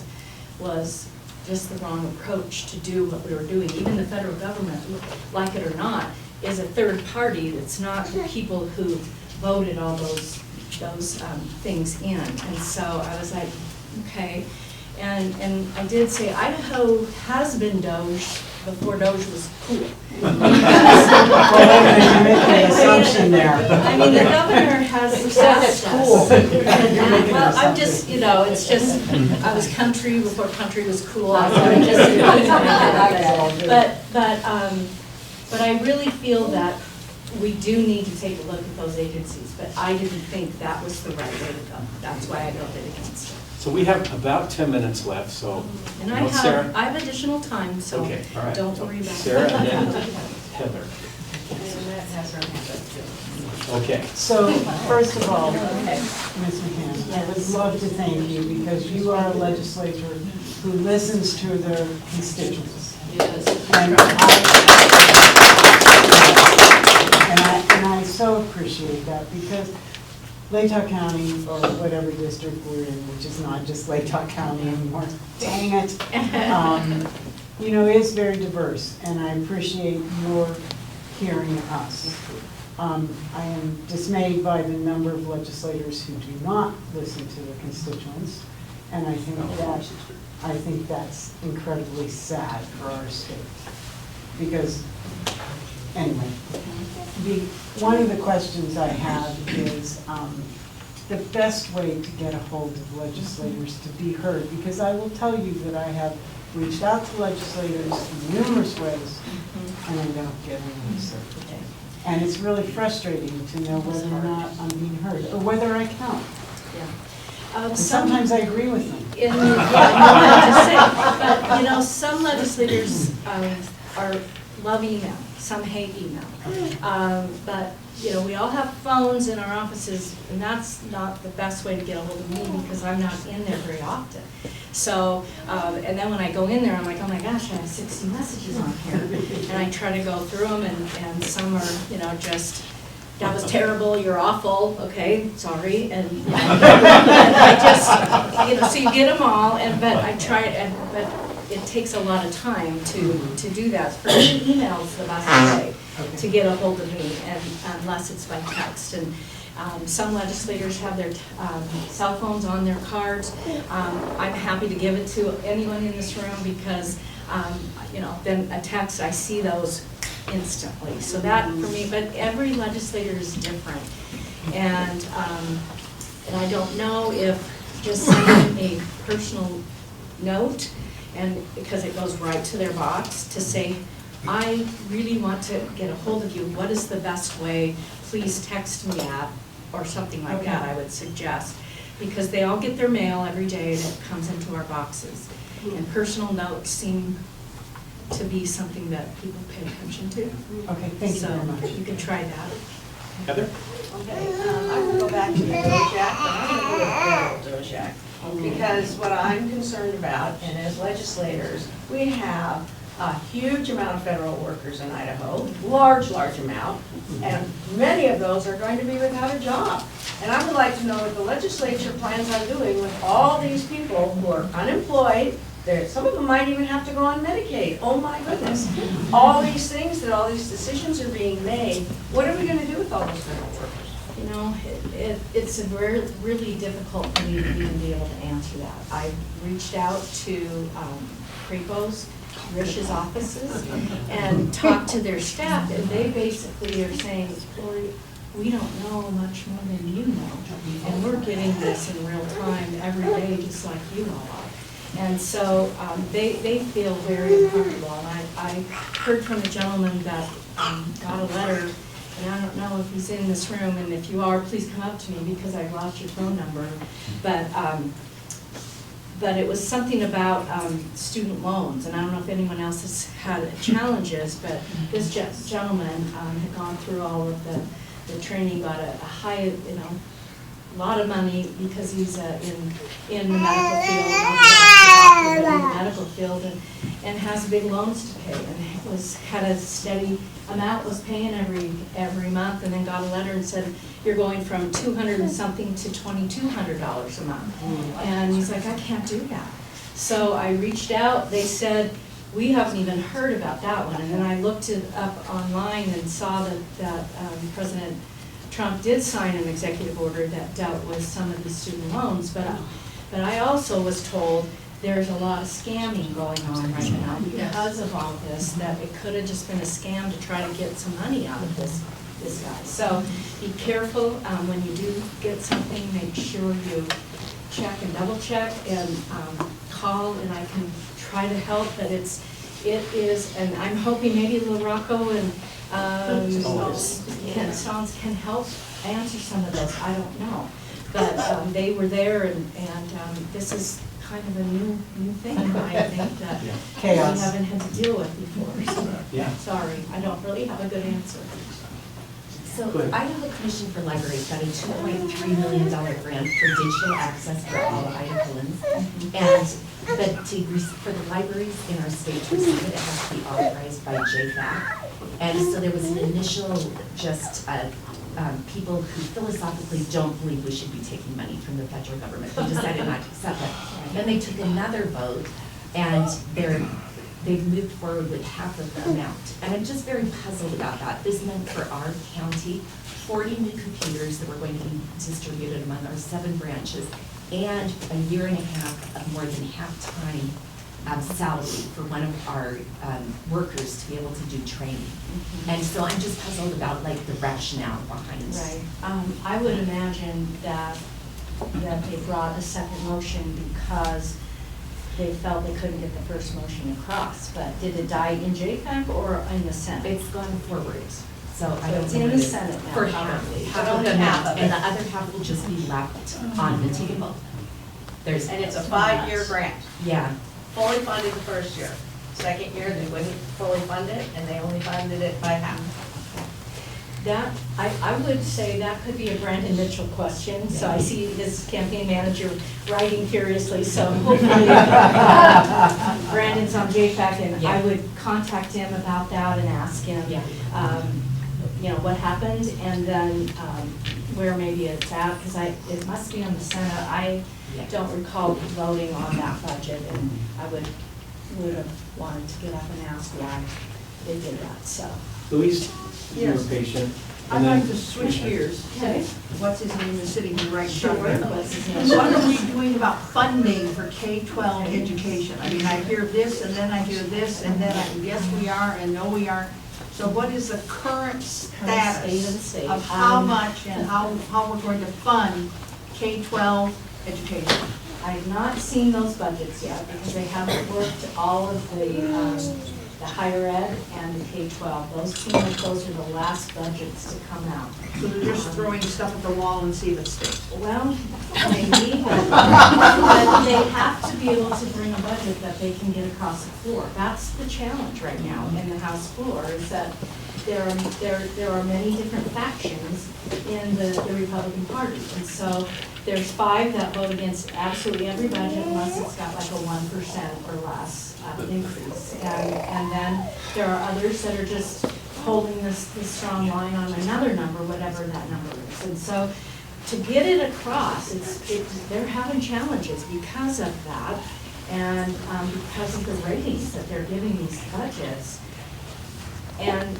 was just the wrong approach to do what we were doing. Even the federal government, like it or not, is a third party. That's not the people who voted all those things in. And so I was like, okay. And I did say Idaho has been Doge before Doge was cool. Well, you're making an assumption there. I mean, the governor has passed us. Well, I'm just, it's just, I was country before country was cool. But I really feel that we do need to take a look at those agencies, but I didn't think that was the right way to go. That's why I voted against it. So we have about 10 minutes left, so, And I Sarah? have additional time, so Okay, all right. don't worry about it. Sarah and then Heather. Okay. So, first of all, Ms. McCann, I would love to thank you, because you are a legislator who listens to their constituents. And I so appreciate that, because Latah County, or whatever district we're in, which is not just Latah County anymore, dang it, is very diverse, and I appreciate your hearing us. I am dismayed by the number of legislators who do not listen to their constituents, and I think that's incredibly sad for our state. Because, anyway, one of the questions I have is the best way to get a hold of legislators to be heard, because I will tell you that I have reached out to legislators in numerous ways, and I don't get any answer. And it's really frustrating to know whether or not I'm being heard, or whether I count. Yeah. And sometimes I agree with them. But some legislators love email, some hate email. But we all have phones in our offices, and that's not the best way to get a hold of me, because I'm not in there very often. So, and then when I go in there, I'm like, oh my gosh, I have 60 messages on here. And I try to go through them, and some are, just, that was terrible, you're awful, okay, sorry. And I just, so you get them all, but I try, but it takes a lot of time to do that. For me, email's the best way to get a hold of me, and unless it's by text. And some legislators have their cell phones on their cards. I'm happy to give it to anyone in this room, because then a text, I see those instantly. So that for me, but every legislator is different, and I don't know if just sending a personal note, and because it goes right to their box, to say, I really want to get a hold of you, what is the best way, please text me at, or something like that, I would suggest. Because they all get their mail every day that comes into our boxes. And personal notes seem to be something that people pay attention to. Okay, thank you very much. So you can try that. Heather? Okay, I'm gonna go back to the DOJAC, but I'm gonna do a federal DOJAC. Because what I'm concerned about, and as legislators, we have a huge amount of federal workers in Idaho, large amount, and many of those are going to be without a job. And I would like to know what the legislature plans on doing with all these people who are unemployed. Some of them might even have to go on Medicaid. Oh my goodness. All these things, that all these decisions are being made, what are we gonna do with all those federal workers? You know, it's a really difficult for me to even be able to answer that. I reached out to Crepo's, Rish's offices, and talked to their staff, and they basically are saying, Lori, we don't know much more than you know, and we're getting this in real time every day, just like you all are. And so they feel very uncomfortable, and I heard from a gentleman that got a letter, and I don't know if he's in this room, and if you are, please come up to me because I've lost your phone number. But it was something about student loans, and I don't know if anyone else has had challenges, but this gentleman had gone through all of the training, got a high, a lot of money because he's in the medical field, not the medical field, and has big loans to pay, and had a steady amount, was paying every month, and then got a letter and said, you're going from $200 and something to $2,200 a month. And he's like, I can't do that. So I reached out, they said, we haven't even heard about that one. And then I looked it up online and saw that President Trump did sign an executive order that dealt with some of the student loans, but I also was told there's a lot of scamming going on right now because of all this, that it could have just been a scam to try to get some money out of this guy. So be careful when you do get something, make sure you check and double check and call, and I can try to help, but it is, and I'm hoping maybe LaRocco and Stones can help answer some of this, I don't know. But they were there, and this is kind of a new thing, I think, that we haven't had to deal with before. So, sorry, I don't really have a good answer. So Idaho Commission for Libraries got a $2.3 million grant for digital access for all Idahoans. And for the libraries in our state to receive it, it has to be authorized by JFAC. And so there was an initial people who philosophically don't believe we should be taking money from the federal government. They decided not to accept it. Then they took another vote, and they've moved forward with half of the amount. And I'm just very puzzled about that. This meant for our county, 40 new computers that were going to be distributed among our 7 branches, and a year and a half of more than half-time salary for one of our workers to be able to do training. And so I'm just puzzled about the rationale behind it. Right. I would imagine that they brought a second motion because they felt they couldn't get the first motion across. But did it die in JFAC or in the Senate? It's gone forward. So I don't it's know in the Senate now. for half of the amount, and the other half will just be left on the table. And it's a 5-year grant. Yeah. Fully funded the first year. Second year, they wouldn't fully fund it, and they only funded it by half. That, I would say that could be a Brandon Mitchell question. So I see his campaign manager writing furiously, so hopefully Brandon's on JFAC, and I would contact him about that and ask him, what happened, and then where maybe it's at, because it must be on the Senate. I don't recall voting on that budget, and I would have wanted to get up and ask why they did that, so. Louise, you were Yes. patient. I'd and then- like to switch gears. Okay. What's his name is sitting here right in Sure. front of me. What's his name? What are we doing about funding for K-12 education? I mean, I hear this, and then I hear this, and then yes, we are, and no, we aren't. So what is the current status of how much and how we're going to fund K-12 education? I have not seen those budgets yet because they haven't worked all of the the higher ed and the K-12. Those seem like those are the last budgets to come out. So they're just throwing stuff at the wall and see if it sticks. Well, maybe, but they have to be able to bring a budget that they can get across the floor. That's the challenge right now in the House floor, is that there are many different factions in the Republican Party. And so there's 5 that vote against absolutely every budget unless it's got like a 1% or less increase. And then there are others that are just holding this strong line on another number, whatever that number is. And so to get it across, they're having challenges because of that and because of the ratings that they're giving these budgets. And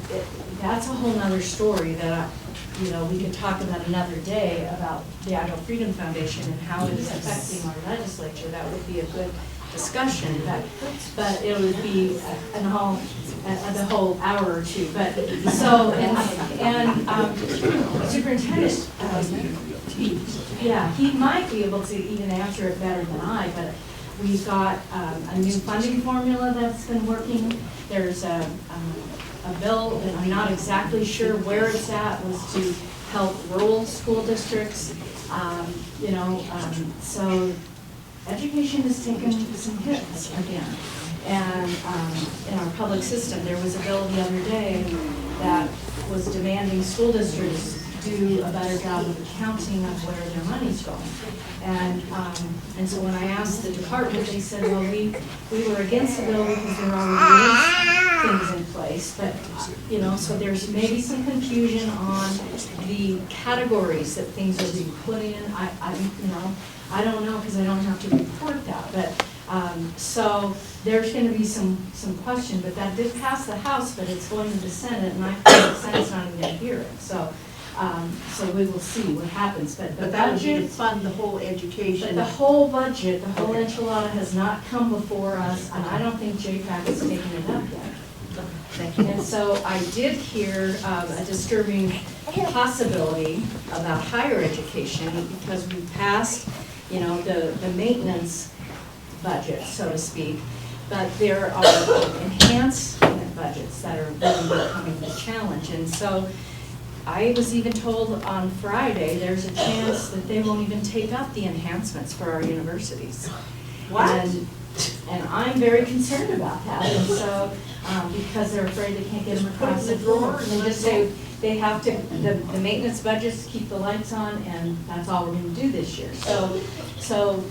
that's a whole nother story that, we could talk about another day about the Idaho Freedom Foundation and how it is affecting our legislature. That would be a good discussion, but it would be the whole hour or two. But so, Superintendent, he might be able to even answer it better than I, but we've got a new funding formula that's been working. There's a bill, and I'm not exactly sure where it's at, was to help rural school districts. So education has taken some hits again. And in our public system, there was a bill the other day that was demanding school districts do a better job of accounting of where their money's going. And so when I asked the department, they said, well, we were against the bill because there already is things in place. But, so there's maybe some confusion on the categories that things are being put in. I don't know because I don't have to report that. But so there's going to be some question. But that did pass the House, but it's going to the Senate, and I think the Senate's not even going to hear it. So we will see what happens. But that would be to fund the whole education. But the whole budget, the whole enchilada has not come before us, and I don't think JPAC has taken it up yet. Thank you. And so I did hear a disturbing possibility about higher education because we passed, the maintenance budget, so to speak, but there are enhancement budgets that are really becoming the challenge. And so I was even told on Friday, there's a chance that they won't even take up the enhancements for our universities. What? And I'm very concerned about that. And so, because they're afraid they can't get them across the floor. And they just say they have to, the maintenance budgets keep the lights on, and that's all we're going to do this year. So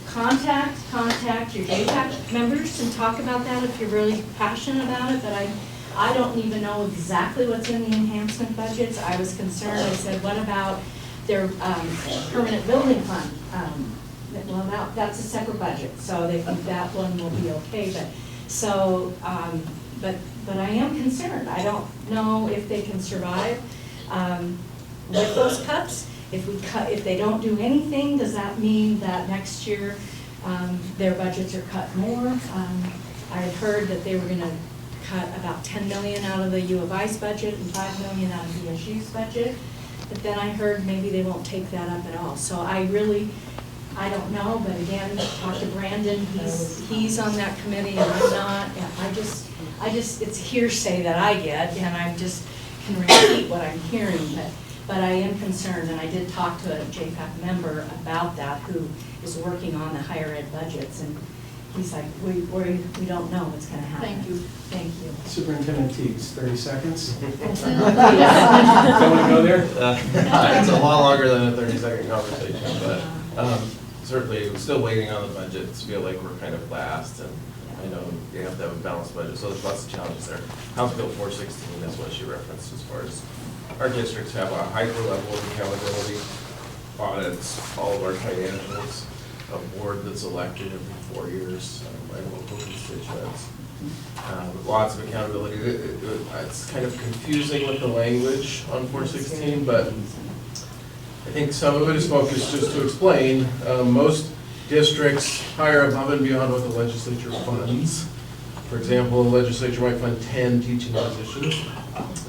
contact your JPAC members and talk about that if you're really passionate about it. But I don't even know exactly what's in the enhancement budgets. I was concerned. I said, what about their permanent building fund? Well, that's a separate budget, so they think that one will be okay. But I am concerned. I don't know if they can survive with those cuts. If they don't do anything, does that mean that next year their budgets are cut more? I had heard that they were going to cut about $10 million out of the U of I's budget and $5 million out of BSU's budget. But then I heard maybe they won't take that up at all. So I don't know, but again, talk to Brandon, he's on that committee and I'm not, and I just, it's hearsay that I get, and I just can repeat what I'm hearing, but I am concerned, and I did talk to a JPAC member about that who is working on the higher ed budgets, and he's like, we don't know what's gonna happen. Thank you. Thank you. Superintendent Teagues, 30 seconds. Don't want to go there? It's a lot longer than a 30-second conversation, but certainly we're still waiting on the budgets. Feel like we're kind of last, and I know they have to have a balanced budget, so there's lots of challenges there. House Bill 416, that's what she referenced as far as our districts have a hyper level of accountability, audits all of our financials, a board that's elected every 4 years by local constituents. Lots of accountability. It's kind of confusing with the language on 416, but I think some of it is focused just to explain. Most districts hire above and beyond what the legislature funds. For example, the legislature might fund 10 teaching positions,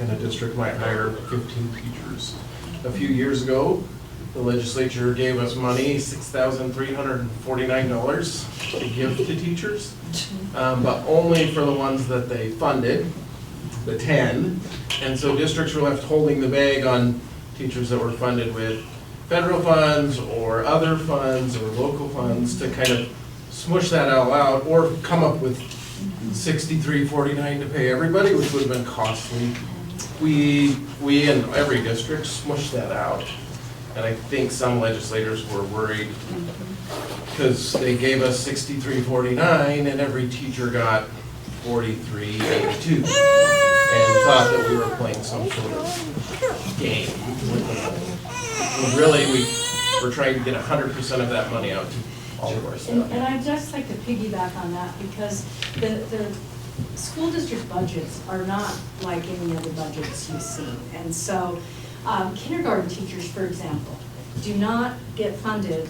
and a district might hire 15 teachers. A few years ago, the legislature gave us money, $6,349 to give to teachers, but only for the ones that they funded, the 10. And so districts were left holding the bag on teachers that were funded with federal funds or other funds or local funds to kind of smush that all out or come up with $63.49 to pay everybody, which would have been costly. We in every district smushed that out. And I think some legislators were worried because they gave us $63.49 and every teacher got $43.82 and thought that we were playing some sort of game with the money. When really, we're trying to get 100% of that money out to all of our staff. And I'd just like to piggyback on that because the school district budgets are not like any other budgets you've seen. And so kindergarten teachers, for example, do not get funded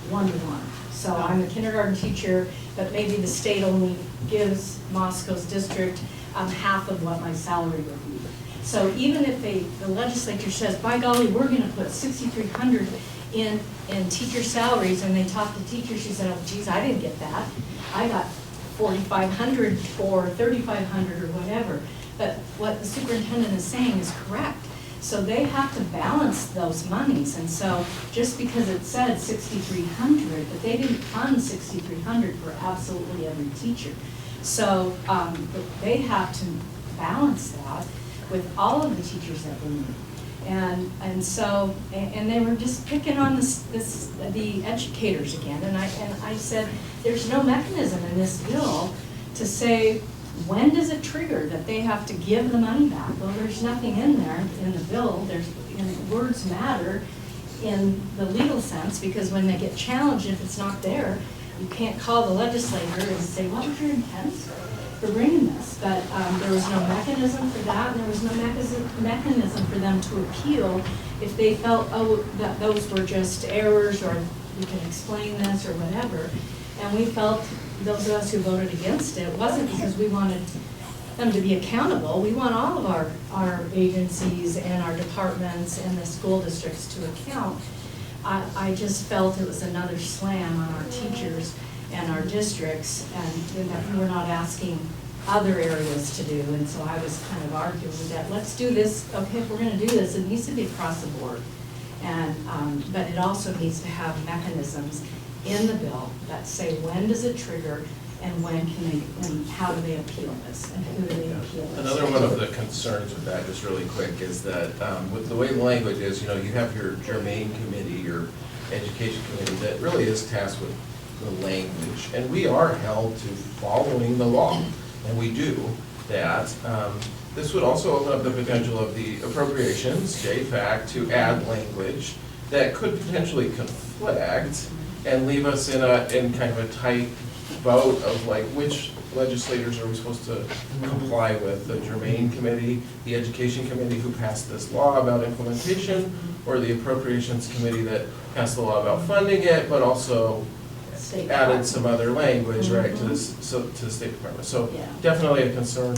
one-to-one. So I'm a kindergarten teacher, but maybe the state only gives Moscow's district half of what my salary would be. So even if the legislature says, by golly, we're gonna put $6,300 in teacher salaries, and they talk to teachers, she said, oh geez, I didn't get that. I got $4,500 or $3,500 or whatever. But what the superintendent is saying is correct. So they have to balance those monies, and so just because it said $6,300, but they didn't fund $6,300 for absolutely every teacher. So they have to balance that with all of the teachers that we need. And so they were just picking on the educators again, and I said, there's no mechanism in this bill to say, when does it trigger that they have to give the money back? Well, there's nothing in there in the bill. Words matter in the legal sense, because when they get challenged, if it's not there, you can't call the legislator and say, what was your intent for bringing this? But there was no mechanism for that, and there was no mechanism for them to appeal if they felt, oh, that those were just errors, or we can explain this, or whatever. And we felt, those of us who voted against it, wasn't because we wanted them to be accountable. We want all of our agencies and our departments and the school districts to account. I just felt it was another slam on our teachers and our districts, and that we were not asking other areas to do. And so I was kind of arguing that, let's do this, okay, if we're gonna do this, it needs to be across the board. And, but it also needs to have mechanisms in the bill that say, when does it trigger, and when can they, and how do they appeal this, and who do they appeal this? Another one of the concerns with that, just really quick, is that with the way the language is, you have your germane committee, your education committee, that really is tasked with the language, and we are held to following the law, and we do that. This would also open up the potential of the appropriations, JFAC, to add language that could potentially conflict and leave us in kind of a tight vote of like, which legislators are we supposed to comply with? The germane committee, the education committee who passed this law about implementation, or the appropriations committee that passed the law about funding it, but also added some other language, right, to this, to the State Department. So definitely a concern,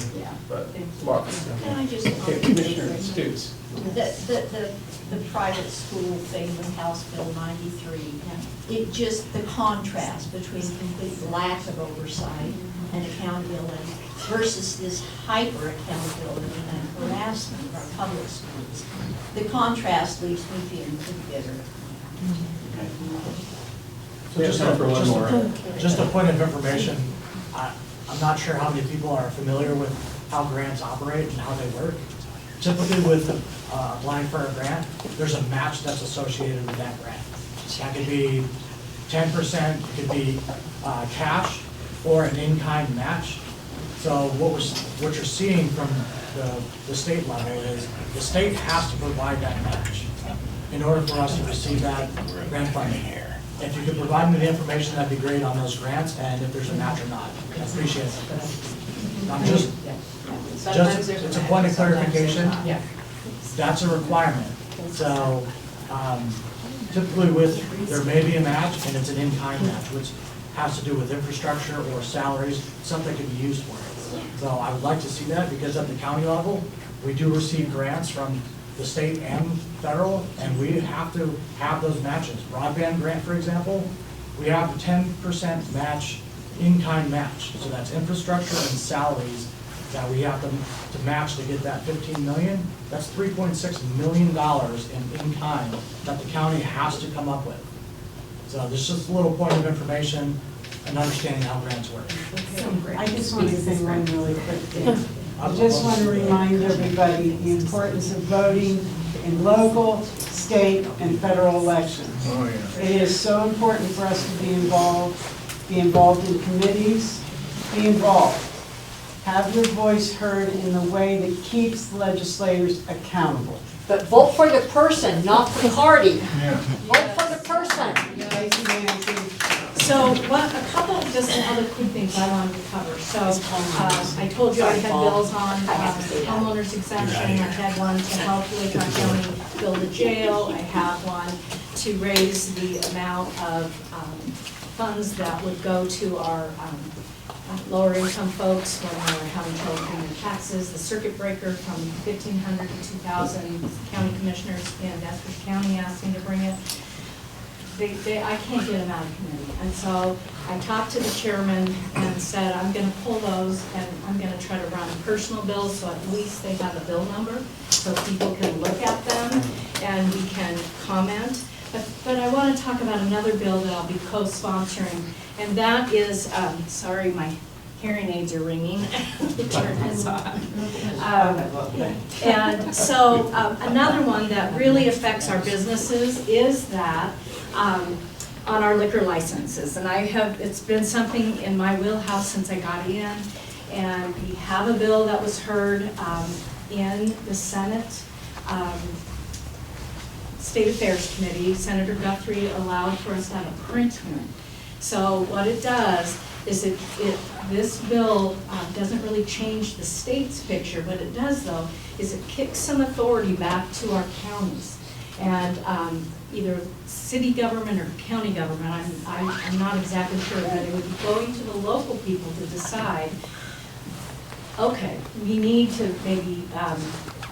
but lots. Can I just, Commissioner Stutes. the private school thing with House Bill 93, it just, the contrast between complete lack of oversight and accountability versus this hyper accountability and harassment of our public schools. The contrast leaves me feeling pretty bitter. So just a point of information, I'm not sure how many people are familiar with how grants operate and how they work. Typically with applying for a grant, there's a match that's associated with that grant. That could be 10%, it could be cash, or an in-kind match. So what you're seeing from the state level is the state has to provide that match in order for us to receive that grant funding. If you could provide me the information, that'd be great on those grants, and if there's a match or not. I appreciate it. I'm just, it's a point of clarification. That's a requirement. So typically there may be a match, and it's an in-kind match, which has to do with infrastructure or salaries, something can be used for it. So I would like to see that, because at the county level, we do receive grants from the state and federal, and we have to have those matches. Broadband grant, for example, we have a 10% match, in-kind match. So that's infrastructure and salaries that we have to match to get that 15 million. That's $3.6 million in-kind that the county has to come up with. So this is just a little point of information and understanding how grants work. I just want to say one really quick thing. I just want to remind everybody the importance of voting in local, state, and federal elections. Oh, yeah. It is so important for us to be involved in committees, be involved. Have your voice heard in the way that keeps legislators accountable. But vote for the person, not the party. Yeah. Vote for the person. So a couple of just other quick things I wanted to cover. So I told you I had bills on homeowners exemption. I had one to help Latah County build a jail. I have one to raise the amount of funds that would go to our lower income folks when they're having trouble paying their taxes. The circuit breaker from 1,500 to 2,000 county commissioners in Eskridge County asked me to bring it. I can't get them out of committee. And so I talked to the chairman and said, I'm gonna pull those and I'm gonna try to run personal bills so at least they have a bill number so people can look at them and we can comment. But I want to talk about another bill that I'll be co-sponsoring, and that is, sorry, my hearing aids are ringing. Turn this off. And so another one that really affects our businesses is that on our liquor licenses. And it's been something in my wheelhouse since I got in, and we have a bill that was heard in the Senate State Affairs Committee. Senator Guthrie allowed for us to have a print hearing. So what it does is this bill doesn't really change the state's picture. What it does, though, is it kicks some authority back to our counties. And either city government or county government, I'm not exactly sure, but it would be going to the local people to decide, okay, we need to maybe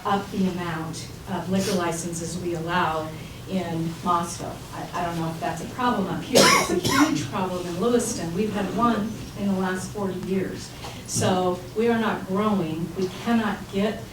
up the amount of liquor licenses we allow in Moscow. I don't know if that's a problem up here. It's a huge problem in Lewiston. We've had one in the last 40 years. So we are not growing. We cannot get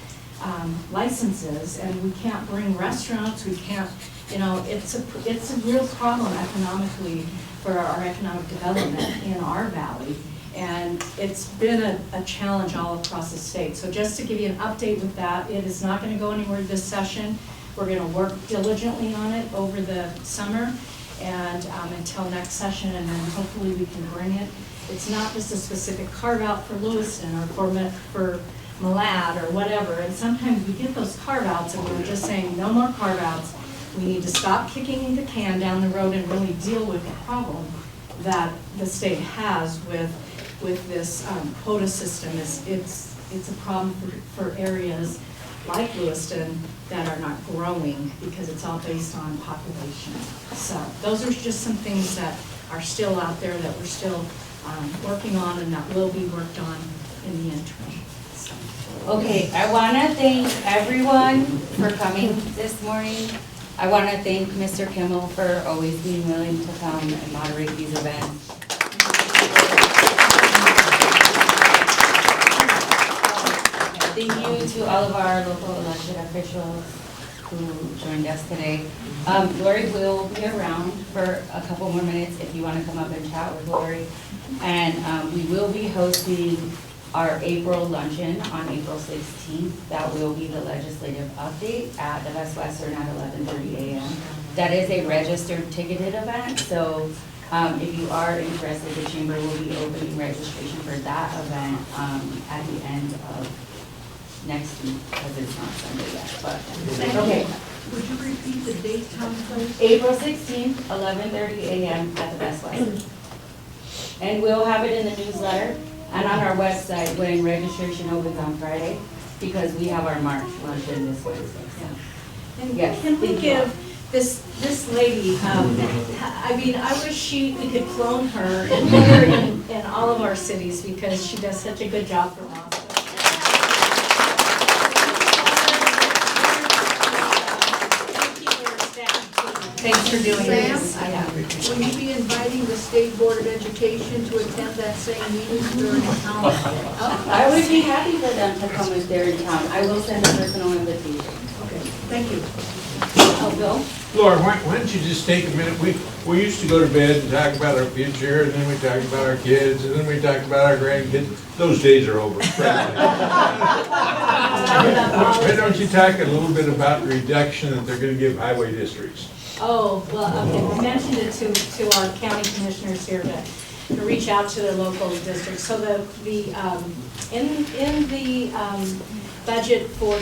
licenses, and we can't bring restaurants. We can't, it's a real problem economically for our economic development in our valley. And it's been a challenge all across the state. So just to give you an update with that, it is not going to go anywhere this session. We're going to work diligently on it over the summer and until next session, and then hopefully we can bring it. It's not just a specific carve out for Lewiston or for Malad or whatever. And sometimes we get those carve outs and we're just saying no more carve outs. We need to stop kicking the can down the road and really deal with the problem that the state has with this quota system. It's a problem for areas like Lewiston that are not growing because it's all based on population. So those are just some things that are still out there that we're still working on and that will be worked on in the interim. So. Okay, I want to thank everyone for coming this morning. I want to thank Mr. Kimmel for always being willing to come and moderate these events. Thank you to all of our local elected officials who joined us today. Lori will be around for a couple more minutes if you want to come up and chat with Lori. And we will be hosting our April luncheon on April 16th. That will be the legislative update at the Best Western at 11:30 a.m. That is a registered ticketed event, so if you are interested, the chamber will be opening registration for that event at the end of next week, because it's not Sunday yet, but, okay. Would you repeat the date, time, please? April 16th, 11:30 a.m. at the Best Western. And we'll have it in the newsletter and on our website when registration opens on Friday, because we have our March luncheon this Wednesday. Yeah. And yes, can we give this lady, I mean, I wish we could clone her and put her in all of our cities because she does such a good job for Moscow. much for doing this. Sam, will you be inviting the State Board of Education to attend that same meeting during the town? I would be happy for them to come if they're in town. I will send a personal invitation. Okay, thank you. Oh, Bill? Laura, why don't you just take a minute? We used to go to bed and talk about our future, and then we talked about our kids, and then we talked about our grandkids. Those days are over. Why don't you talk a little bit about the reduction that they're gonna give highway districts? Oh, well, okay, I mentioned it to our county commissioners here to reach out to their local districts. So in the budget for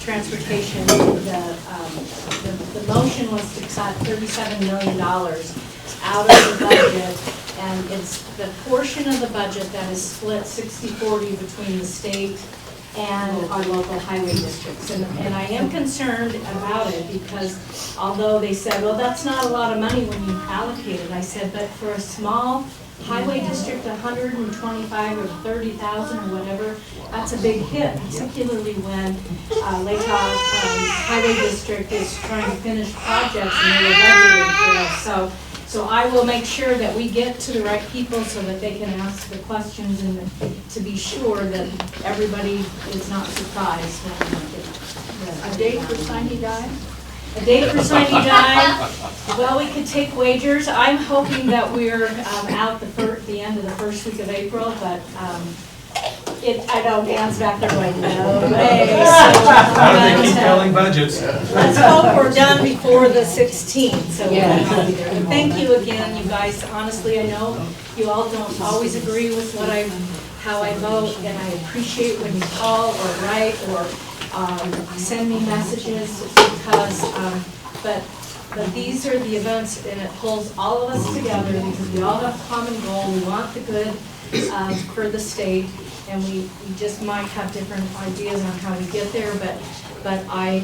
transportation, the motion was to cut $37 million out of the budget, and it's the portion of the budget that is split 60-40 between the state and our local highway districts. And I am concerned about it because although they said, well, that's not a lot of money when you allocate it, I said, but for a small highway district, 125 or 30,000 or whatever, that's a big hit, particularly when Latah Highway District is trying to finish projects and they were budgeted for us. So I will make sure that we get to the right people so that they can ask the questions and to be sure that everybody is not surprised when we get A date for Sine Die? a date for Sine Die. Well, we could take wagers. I'm hoping that we're out the end of the first week of April, but I know Dan's back there going, no way. How do they keep telling budgets? Let's hope we're done before the 16th, so we'll be there. And thank you again, you guys. Honestly, I know you all don't always agree with how I vote, and I appreciate when you call or write or send me messages because, but these are the events, and it pulls all of us together because we all have a common goal. We want the good for the state, and we just might have different ideas on how to get there, but I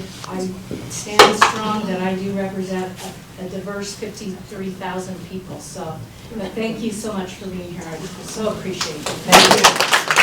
stand strong that I do represent a diverse 53,000 people. So, but thank you so much for being here. I so appreciate it. Thank you.